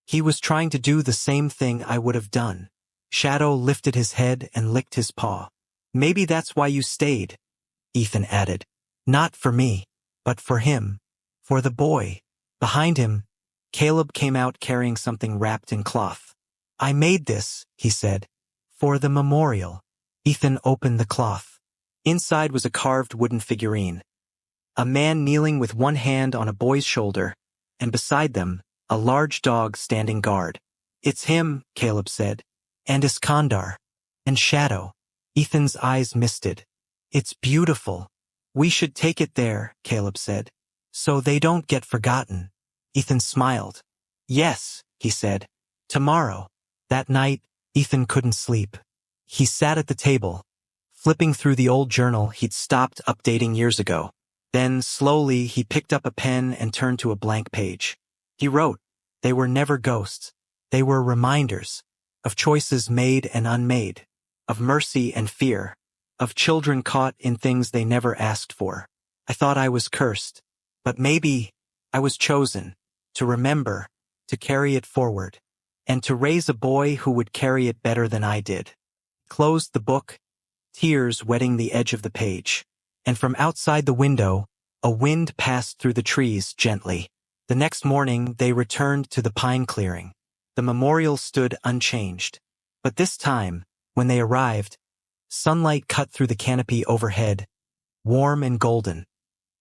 S1: He was trying to do the same thing I would have done. Shadow lifted his head and licked his paw. Maybe that's why you stayed, Ethan added. Not for me, but for him. For the boy. Behind him, Caleb came out carrying something wrapped in cloth. I made this, he said, for the memorial. Ethan opened the cloth. Inside was a carved wooden figurine. A man kneeling with one hand on a boy's shoulder, and beside them, a large dog standing guard. It's him, Caleb said, and Iskandar, and Shadow. Ethan's eyes misted. It's beautiful. We should take it there, Caleb said, so they don't get forgotten. Ethan smiled. Yes, he said. Tomorrow. That night, Ethan couldn't sleep. He sat at the table, flipping through the old journal he'd stopped updating years ago. Then, slowly, he picked up a pen and turned to a blank page. He wrote, they were never ghosts. They were reminders of choices made and unmade, of mercy and fear, of children caught in things they never asked for. I thought I was cursed, but maybe I was chosen to remember, to carry it forward, and to raise a boy who would carry it better than I did. Closed the book, tears wetting the edge of the page, and from outside the window, a wind passed through the trees gently. The next morning, they returned to the pine clearing. The memorial stood unchanged. But this time, when they arrived, sunlight cut through the canopy overhead, warm and golden,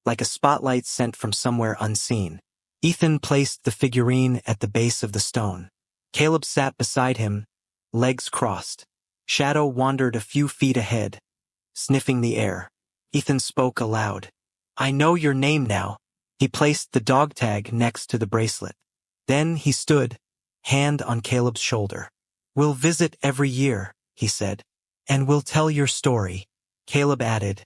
S1: like a spotlight sent from somewhere unseen. Ethan placed the figurine at the base of the stone. Caleb sat beside him, legs crossed. Shadow wandered a few feet ahead, sniffing the air. Ethan spoke aloud. I know your name now. He placed the dog tag next to the bracelet. Then he stood, hand on Caleb's shoulder. We'll visit every year, he said. And we'll tell your story, Caleb added.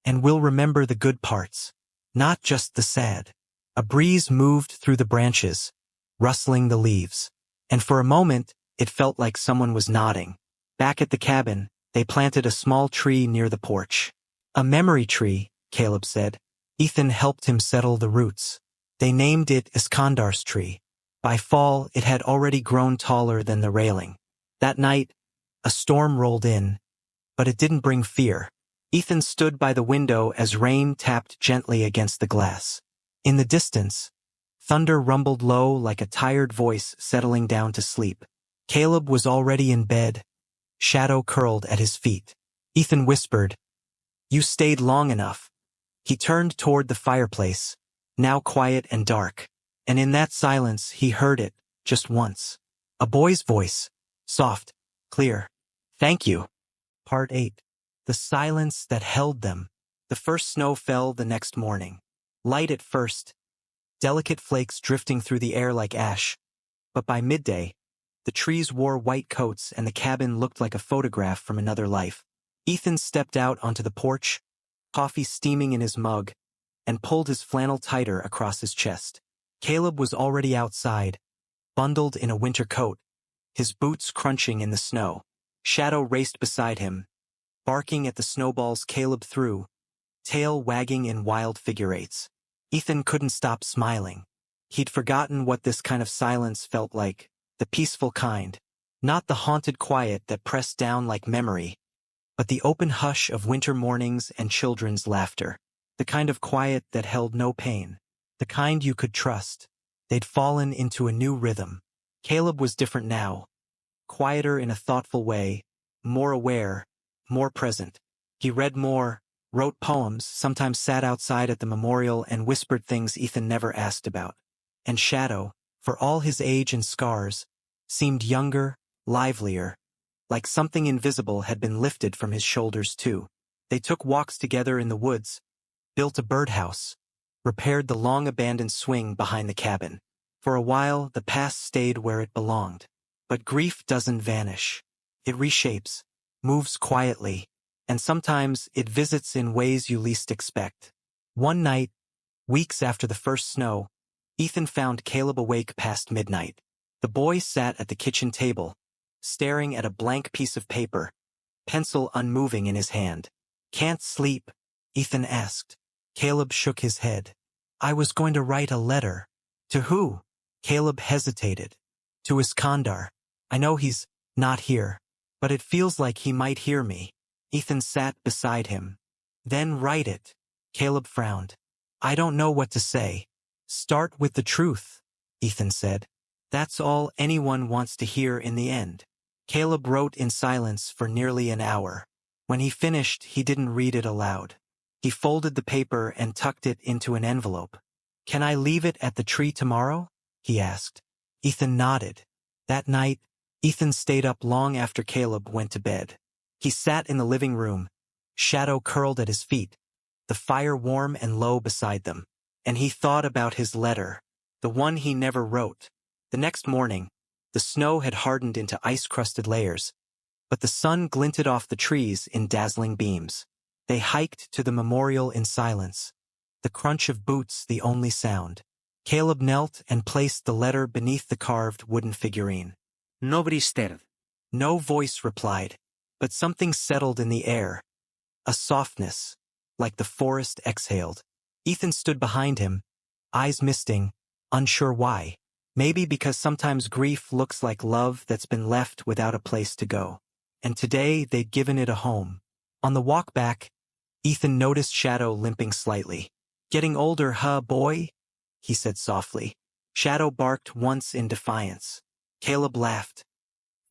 S1: And we'll remember the good parts, not just the sad. A breeze moved through the branches, rustling the leaves. And for a moment, it felt like someone was nodding. Back at the cabin, they planted a small tree near the porch. A memory tree, Caleb said. Ethan helped him settle the roots. They named it Iskandar's tree. By fall, it had already grown taller than the railing. That night, a storm rolled in, but it didn't bring fear. Ethan stood by the window as rain tapped gently against the glass. In the distance, thunder rumbled low like a tired voice settling down to sleep. Caleb was already in bed, shadow curled at his feet. Ethan whispered, You stayed long enough. He turned toward the fireplace, now quiet and dark, and in that silence he heard it, just once. A boy's voice, soft, clear. Thank you. Part 8. The silence that held them. The first snow fell the next morning. Light at first, delicate flakes drifting through the air like ash. But by midday, the trees wore white coats and the cabin looked like a photograph from another life. Ethan stepped out onto the porch, coffee steaming in his mug, and pulled his flannel tighter across his chest. Caleb was already outside, bundled in a winter coat, his boots crunching in the snow. Shadow raced beside him, barking at the snowballs Caleb threw, tail wagging in wild figure eights. Ethan couldn't stop smiling. He'd forgotten what this kind of silence felt like, the peaceful kind. Not the haunted quiet that pressed down like memory, but the open hush of winter mornings and children's laughter. The kind of quiet that held no pain. The kind you could trust. They'd fallen into a new rhythm. Caleb was different now. Quieter in a thoughtful way, more aware, more present. He read more, wrote poems, sometimes sat outside at the memorial and whispered things Ethan never asked about. And Shadow, for all his age and scars, seemed younger, livelier, like something invisible had been lifted from his shoulders too. They took walks together in the woods, built a birdhouse, repaired the long-abandoned swing behind the cabin. For a while, the past stayed where it belonged. But grief doesn't vanish. It reshapes, moves quietly, and sometimes it visits in ways you least expect. One night, weeks after the first snow, Ethan found Caleb awake past midnight. The boy sat at the kitchen table, staring at a blank piece of paper, pencil unmoving in his hand. "Can't sleep?" Ethan asked. Caleb shook his head. "I was going to write a letter." "To who?" Caleb hesitated. "To Iskandar. I know he's not here, but it feels like he might hear me." Ethan sat beside him. "Then write it." Caleb frowned. "I don't know what to say." "Start with the truth," Ethan said. "That's all anyone wants to hear in the end." Caleb wrote in silence for nearly an hour. When he finished, he didn't read it aloud. He folded the paper and tucked it into an envelope. "Can I leave it at the tree tomorrow?" he asked. Ethan nodded. That night, Ethan stayed up long after Caleb went to bed. He sat in the living room, Shadow curled at his feet, the fire warm and low beside them. And he thought about his letter, the one he never wrote. The next morning, the snow had hardened into ice-crusted layers, but the sun glinted off the trees in dazzling beams. They hiked to the memorial in silence, the crunch of boots the only sound. Caleb knelt and placed the letter beneath the carved wooden figurine.
S2: No brister.
S1: No voice replied, but something settled in the air, a softness, like the forest exhaled. Ethan stood behind him, eyes misting, unsure why. Maybe because sometimes grief looks like love that's been left without a place to go. And today they'd given it a home. On the walk back, Ethan noticed Shadow limping slightly. "Getting older, huh, boy?" he said softly. Shadow barked once in defiance. Caleb laughed.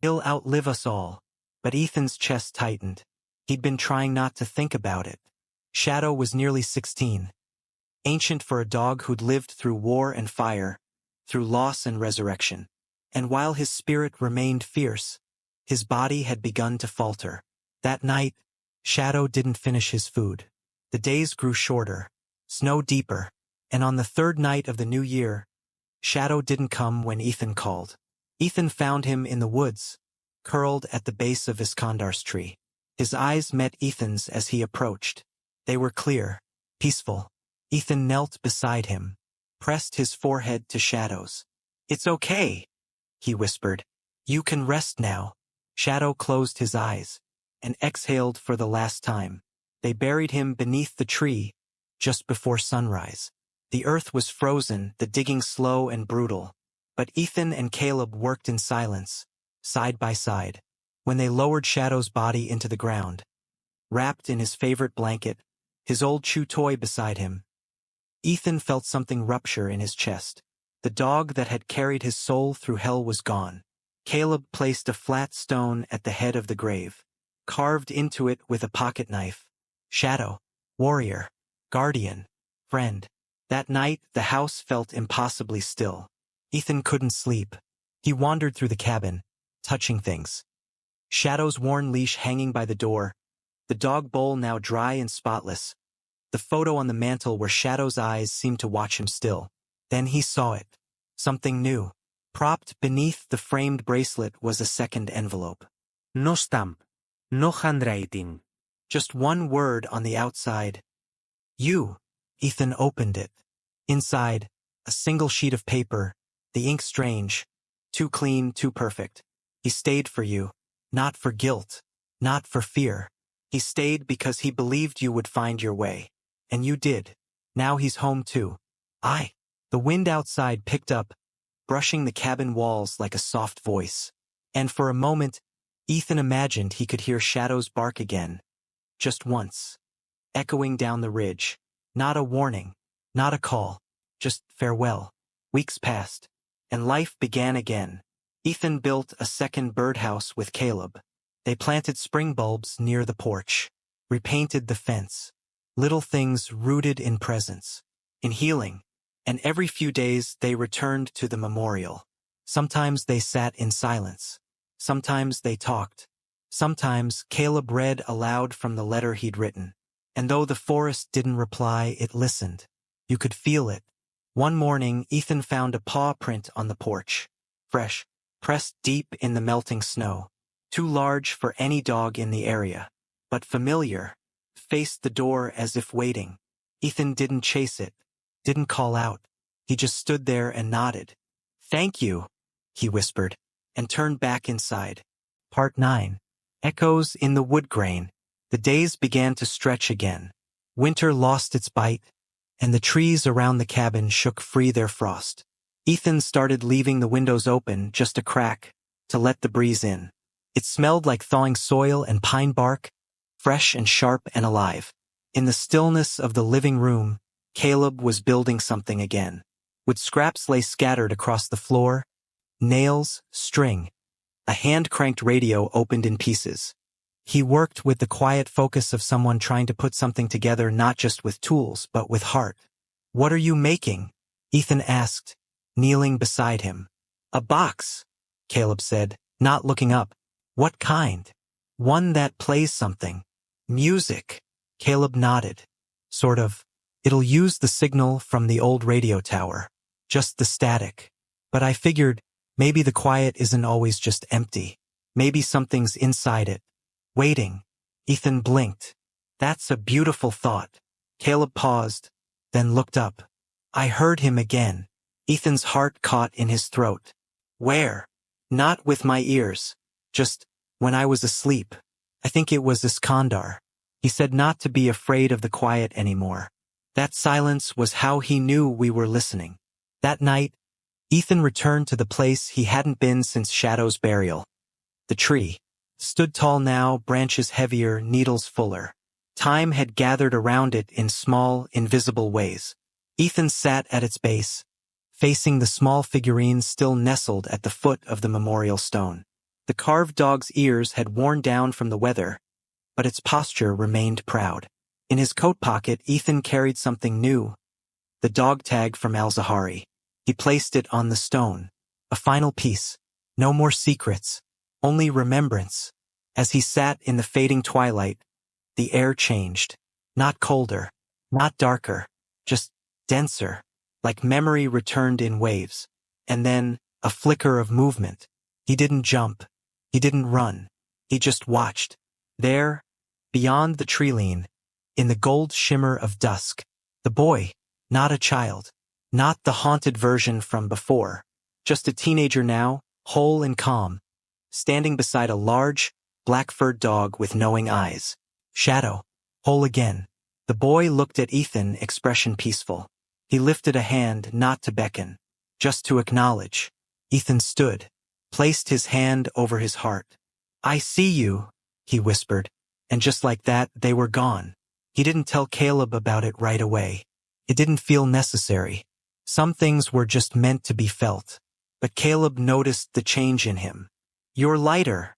S1: "He'll outlive us all." But Ethan's chest tightened. He'd been trying not to think about it. Shadow was nearly 16. Ancient for a dog who'd lived through war and fire, through loss and resurrection. And while his spirit remained fierce, his body had begun to falter. That night, Shadow didn't finish his food. The days grew shorter, snow deeper, and on the third night of the new year, Shadow didn't come when Ethan called. Ethan found him in the woods, curled at the base of Iskandar's tree. His eyes met Ethan's as he approached. They were clear, peaceful. Ethan knelt beside him, pressed his forehead to Shadow's. "It's okay," he whispered. "You can rest now." Shadow closed his eyes and exhaled for the last time. They buried him beneath the tree just before sunrise. The earth was frozen, the digging slow and brutal. But Ethan and Caleb worked in silence, side by side. When they lowered Shadow's body into the ground, wrapped in his favorite blanket, his old chew toy beside him, Ethan felt something rupture in his chest. The dog that had carried his soul through hell was gone. Caleb placed a flat stone at the head of the grave, carved into it with a pocket knife. Shadow, warrior, guardian, friend. That night, the house felt impossibly still. Ethan couldn't sleep. He wandered through the cabin, touching things. Shadow's worn leash hanging by the door, the dog bowl now dry and spotless, the photo on the mantel where Shadow's eyes seemed to watch him still. Then he saw it. Something new. Propped beneath the framed bracelet was a second envelope.
S2: No stamp. No handwriting.
S1: Just one word on the outside, You. Ethan opened it. Inside, a single sheet of paper, the ink strange, too clean, too perfect. He stayed for you, not for guilt, not for fear. He stayed because he believed you would find your way. And you did. Now he's home too. I. The wind outside picked up, brushing the cabin walls like a soft voice. And for a moment, Ethan imagined he could hear shadows bark again. Just once. Echoing down the ridge. Not a warning. Not a call. Just farewell. Weeks passed. And life began again. Ethan built a second birdhouse with Caleb. They planted spring bulbs near the porch. Repainted the fence. Little things rooted in presence. In healing. And every few days they returned to the memorial. Sometimes they sat in silence. Sometimes they talked. Sometimes Caleb read aloud from the letter he'd written. And though the forest didn't reply, it listened. You could feel it. One morning, Ethan found a paw print on the porch. Fresh, pressed deep in the melting snow. Too large for any dog in the area. But familiar. Faced the door as if waiting. Ethan didn't chase it. Didn't call out. He just stood there and nodded. "Thank you," he whispered, and turned back inside. Part 9. Echoes in the wood grain. The days began to stretch again. Winter lost its bite, and the trees around the cabin shook free their frost. Ethan started leaving the windows open, just a crack, to let the breeze in. It smelled like thawing soil and pine bark, fresh and sharp and alive. In the stillness of the living room, Caleb was building something again. Wood scraps lay scattered across the floor, nails, string. A hand-cranked radio opened in pieces. He worked with the quiet focus of someone trying to put something together not just with tools, but with heart. "What are you making?" Ethan asked, kneeling beside him. "A box," Caleb said, not looking up. "What kind?" "One that plays something." "Music." Caleb nodded. "Sort of. It'll use the signal from the old radio tower. Just the static. But I figured, maybe the quiet isn't always just empty. Maybe something's inside it. Waiting." Ethan blinked. "That's a beautiful thought." Caleb paused, then looked up. I heard him again. Ethan's heart caught in his throat. "Where?" "Not with my ears. Just when I was asleep. I think it was Iskandar. He said not to be afraid of the quiet anymore. That silence was how he knew we were listening." That night, Ethan returned to the place he hadn't been since Shadow's burial. The tree stood tall now, branches heavier, needles fuller. Time had gathered around it in small, invisible ways. Ethan sat at its base, facing the small figurines still nestled at the foot of the memorial stone. The carved dog's ears had worn down from the weather, but its posture remained proud. In his coat pocket, Ethan carried something new, the dog tag from Al-Zahari. He placed it on the stone. A final piece. No more secrets. Only remembrance. As he sat in the fading twilight, the air changed. Not colder. Not darker. Just denser. Like memory returned in waves. And then, a flicker of movement. He didn't jump. He didn't run. He just watched. There, beyond the tree-line, in the gold shimmer of dusk, the boy, not a child. Not the haunted version from before. Just a teenager now, whole and calm, standing beside a large, black-furred dog with knowing eyes. Shadow. Whole again. The boy looked at Ethan, expression peaceful. He lifted a hand not to beckon, just to acknowledge. Ethan stood, placed his hand over his heart. "I see you," he whispered, and just like that, they were gone. He didn't tell Caleb about it right away. It didn't feel necessary. Some things were just meant to be felt. But Caleb noticed the change in him. "You're lighter,"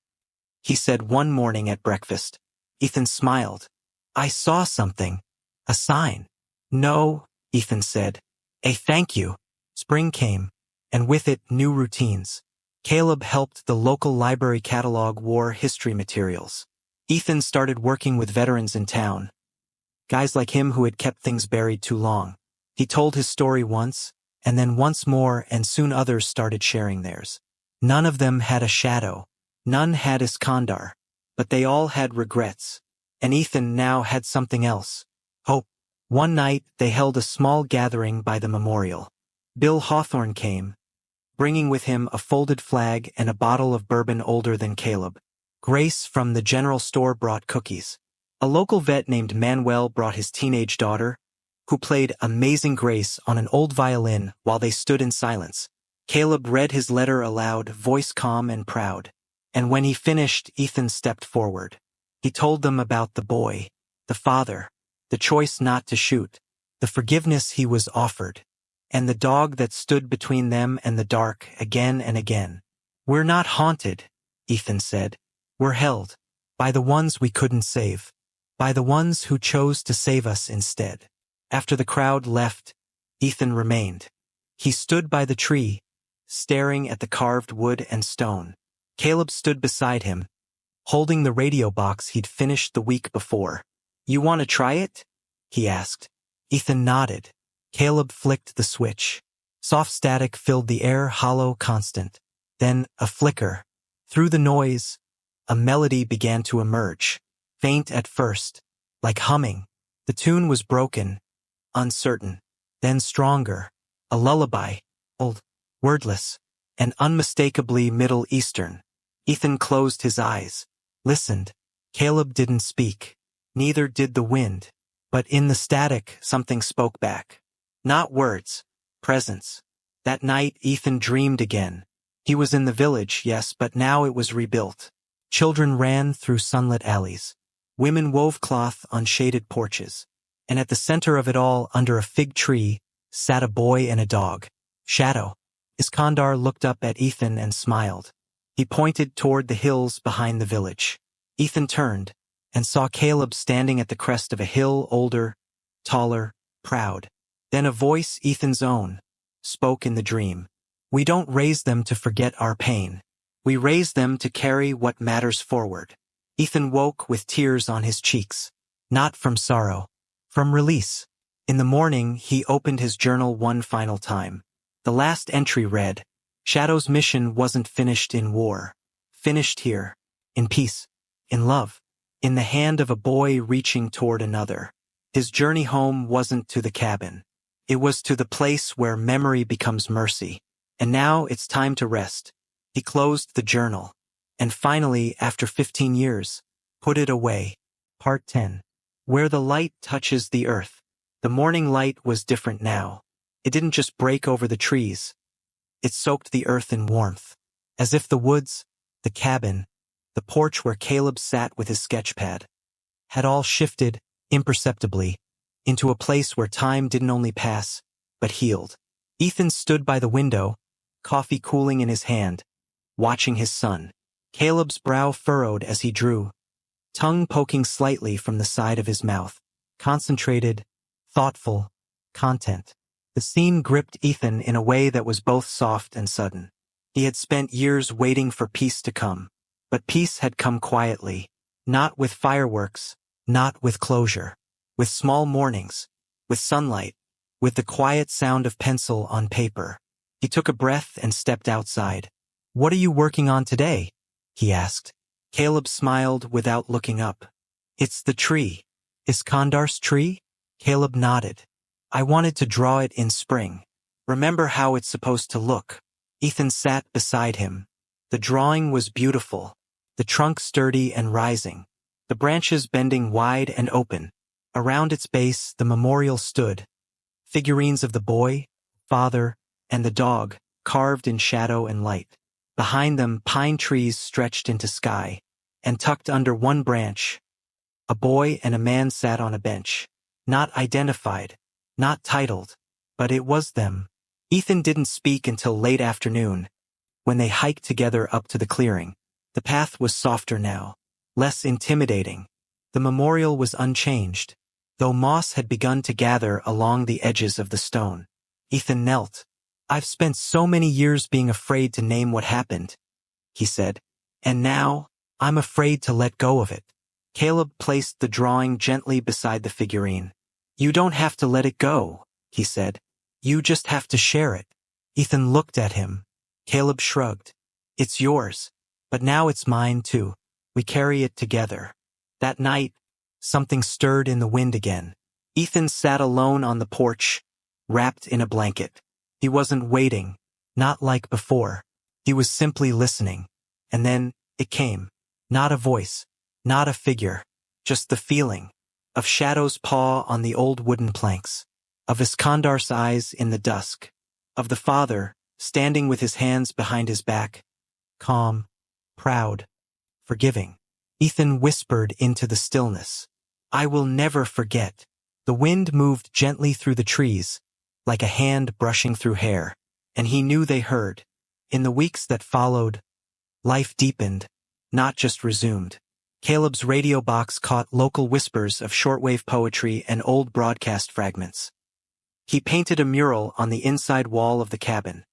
S1: he said one morning at breakfast. Ethan smiled. "I saw something. A sign." "No," Ethan said. "A thank you." Spring came, and with it new routines. Caleb helped the local library catalog war history materials. Ethan started working with veterans in town. Guys like him who had kept things buried too long. He told his story once, and then once more, and soon others started sharing theirs. None of them had a shadow. None had Iskandar. But they all had regrets. And Ethan now had something else. Hope. One night, they held a small gathering by the memorial. Bill Hawthorne came, bringing with him a folded flag and a bottle of bourbon older than Caleb. Grace from the general store brought cookies. A local vet named Manuel brought his teenage daughter, who played Amazing Grace on an old violin while they stood in silence. Caleb read his letter aloud, voice calm and proud. And when he finished, Ethan stepped forward. He told them about the boy, the father, the choice not to shoot, the forgiveness he was offered, and the dog that stood between them and the dark again and again. "We're not haunted," Ethan said. "We're held by the ones we couldn't save, by the ones who chose to save us instead." After the crowd left, Ethan remained. He stood by the tree, staring at the carved wood and stone. Caleb stood beside him, holding the radio box he'd finished the week before. "You want to try it?" he asked. Ethan nodded. Caleb flicked the switch. Soft static filled the air, hollow, constant. Then, a flicker. Through the noise, a melody began to emerge. Faint at first, like humming. The tune was broken, uncertain, then stronger. A lullaby, old, wordless, and unmistakably Middle Eastern. Ethan closed his eyes, listened. Caleb didn't speak. Neither did the wind. But in the static, something spoke back. Not words, presence. That night, Ethan dreamed again. He was in the village, yes, but now it was rebuilt. Children ran through sunlit alleys. Women wove cloth on shaded porches. And at the center of it all, under a fig tree, sat a boy and a dog. Shadow. Iskandar looked up at Ethan and smiled. He pointed toward the hills behind the village. Ethan turned and saw Caleb standing at the crest of a hill, older, taller, proud. Then a voice, Ethan's own, spoke in the dream. "We don't raise them to forget our pain. We raise them to carry what matters forward." Ethan woke with tears on his cheeks. Not from sorrow, from release. In the morning, he opened his journal one final time. The last entry read, "Shadow's mission wasn't finished in war. Finished here. In peace. In love. In the hand of a boy reaching toward another." His journey home wasn't to the cabin. It was to the place where memory becomes mercy. And now it's time to rest. He closed the journal. And finally, after 15 years, put it away. Part 10. Where the light touches the earth. The morning light was different now. It didn't just break over the trees. It soaked the earth in warmth. As if the woods, the cabin, the porch where Caleb sat with his sketchpad, had all shifted, imperceptibly, into a place where time didn't only pass, but healed. Ethan stood by the window, coffee cooling in his hand, watching his son. Caleb's brow furrowed as he drew, tongue poking slightly from the side of his mouth. Concentrated, thoughtful, content. The scene gripped Ethan in a way that was both soft and sudden. He had spent years waiting for peace to come. But peace had come quietly, not with fireworks, not with closure, with small mornings, with sunlight, with the quiet sound of pencil on paper. He took a breath and stepped outside. "What are you working on today?" he asked. Caleb smiled without looking up. "It's the tree." "Iskandar's tree?" Caleb nodded. "I wanted to draw it in spring. Remember how it's supposed to look." Ethan sat beside him. The drawing was beautiful. The trunk sturdy and rising. The branches bending wide and open. Around its base, the memorial stood. Figurines of the boy, father, and the dog, carved in shadow and light. Behind them, pine trees stretched into sky. And tucked under one branch, a boy and a man sat on a bench. Not identified, not titled, but it was them. Ethan didn't speak until late afternoon, when they hiked together up to the clearing. The path was softer now, less intimidating. The memorial was unchanged, though moss had begun to gather along the edges of the stone. Ethan knelt. "I've spent so many years being afraid to name what happened," he said, "and now, I'm afraid to let go of it." Caleb placed the drawing gently beside the figurine. "You don't have to let it go," he said. "You just have to share it." Ethan looked at him. Caleb shrugged. "It's yours. But now it's mine too. We carry it together." That night, something stirred in the wind again. Ethan sat alone on the porch, wrapped in a blanket. He wasn't waiting, not like before. He was simply listening. And then, it came. Not a voice, not a figure, just the feeling of Shadow's paw on the old wooden planks, of Iskandar's eyes in the dusk, of the father, standing with his hands behind his back, calm, proud, forgiving. Ethan whispered into the stillness, "I will never forget." The wind moved gently through the trees, like a hand brushing through hair, and he knew they heard. In the weeks that followed, life deepened, not just resumed. Caleb's radio box caught local whispers of shortwave poetry and old broadcast fragments. He painted a mural on the inside wall of the cabin.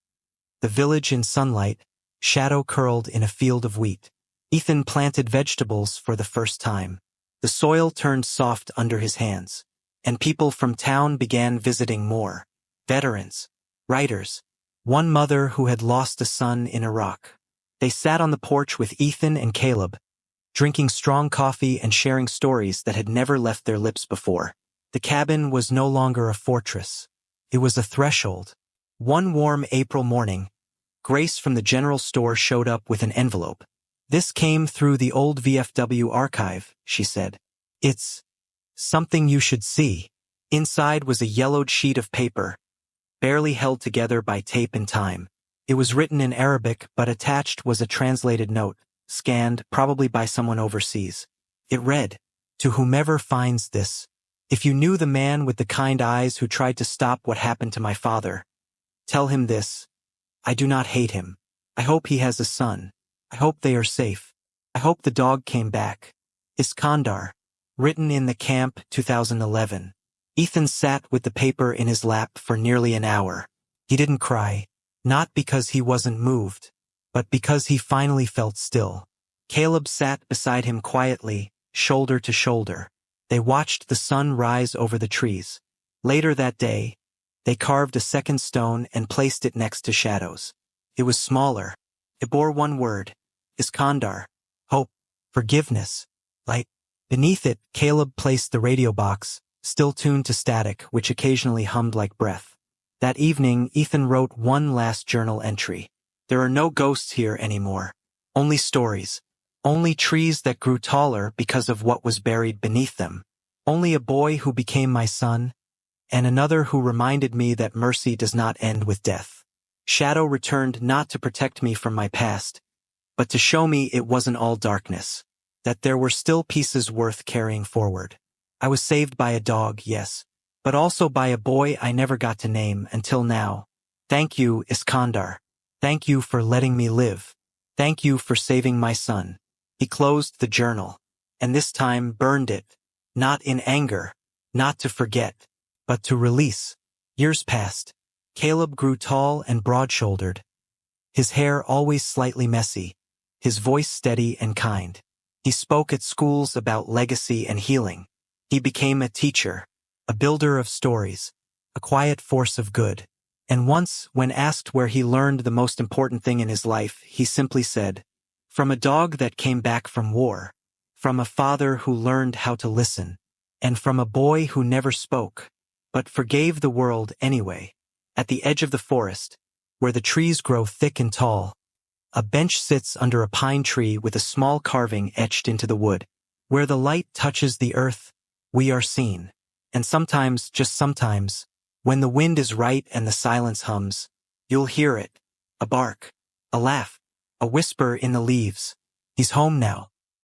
S1: The village in sunlight, shadow curled in a field of wheat. Ethan planted vegetables for the first time. The soil turned soft under his hands, and people from town began visiting more. Veterans, writers, one mother who had lost a son in Iraq. They sat on the porch with Ethan and Caleb, drinking strong coffee and sharing stories that had never left their lips before. The cabin was no longer a fortress. It was a threshold. One warm April morning, Grace from the general store showed up with an envelope. "This came through the old VFW archive," she said. "It's something you should see." Inside was a yellowed sheet of paper, barely held together by tape and time. It was written in Arabic, but attached was a translated note, scanned, probably by someone overseas. It read, "To whomever finds this, if you knew the man with the kind eyes who tried to stop what happened to my father, tell him this. I do not hate him. I hope he has a son. I hope they are safe. I hope the dog came back. Iskandar." Written in the camp, 2011. Ethan sat with the paper in his lap for nearly an hour. He didn't cry, not because he wasn't moved, but because he finally felt still. Caleb sat beside him quietly, shoulder to shoulder. They watched the sun rise over the trees. Later that day, they carved a second stone and placed it next to Shadow's. It was smaller. It bore one word, Iskandar, hope, forgiveness, light. Beneath it, Caleb placed the radio box, still tuned to static, which occasionally hummed like breath. That evening, Ethan wrote one last journal entry. "There are no ghosts here anymore. Only stories. Only trees that grew taller because of what was buried beneath them. Only a boy who became my son, and another who reminded me that mercy does not end with death. Shadow returned not to protect me from my past, but to show me it wasn't all darkness, that there were still pieces worth carrying forward. I was saved by a dog, yes, but also by a boy I never got to name until now. Thank you, Iskandar. Thank you for letting me live. Thank you for saving my son." He closed the journal, and this time burned it, not in anger, not to forget, but to release. Years passed. Caleb grew tall and broad-shouldered, his hair always slightly messy, his voice steady and kind. He spoke at schools about legacy and healing. He became a teacher, a builder of stories, a quiet force of good. And once, when asked where he learned the most important thing in his life, he simply said, "From a dog that came back from war, from a father who learned how to listen, and from a boy who never spoke, but forgave the world anyway." At the edge of the forest, where the trees grow thick and tall, a bench sits under a pine tree with a small carving etched into the wood. Where the light touches the earth, we are seen. And sometimes, just sometimes, when the wind is right and the silence hums, you'll hear it. A bark, a laugh, a whisper in the leaves. He's home now.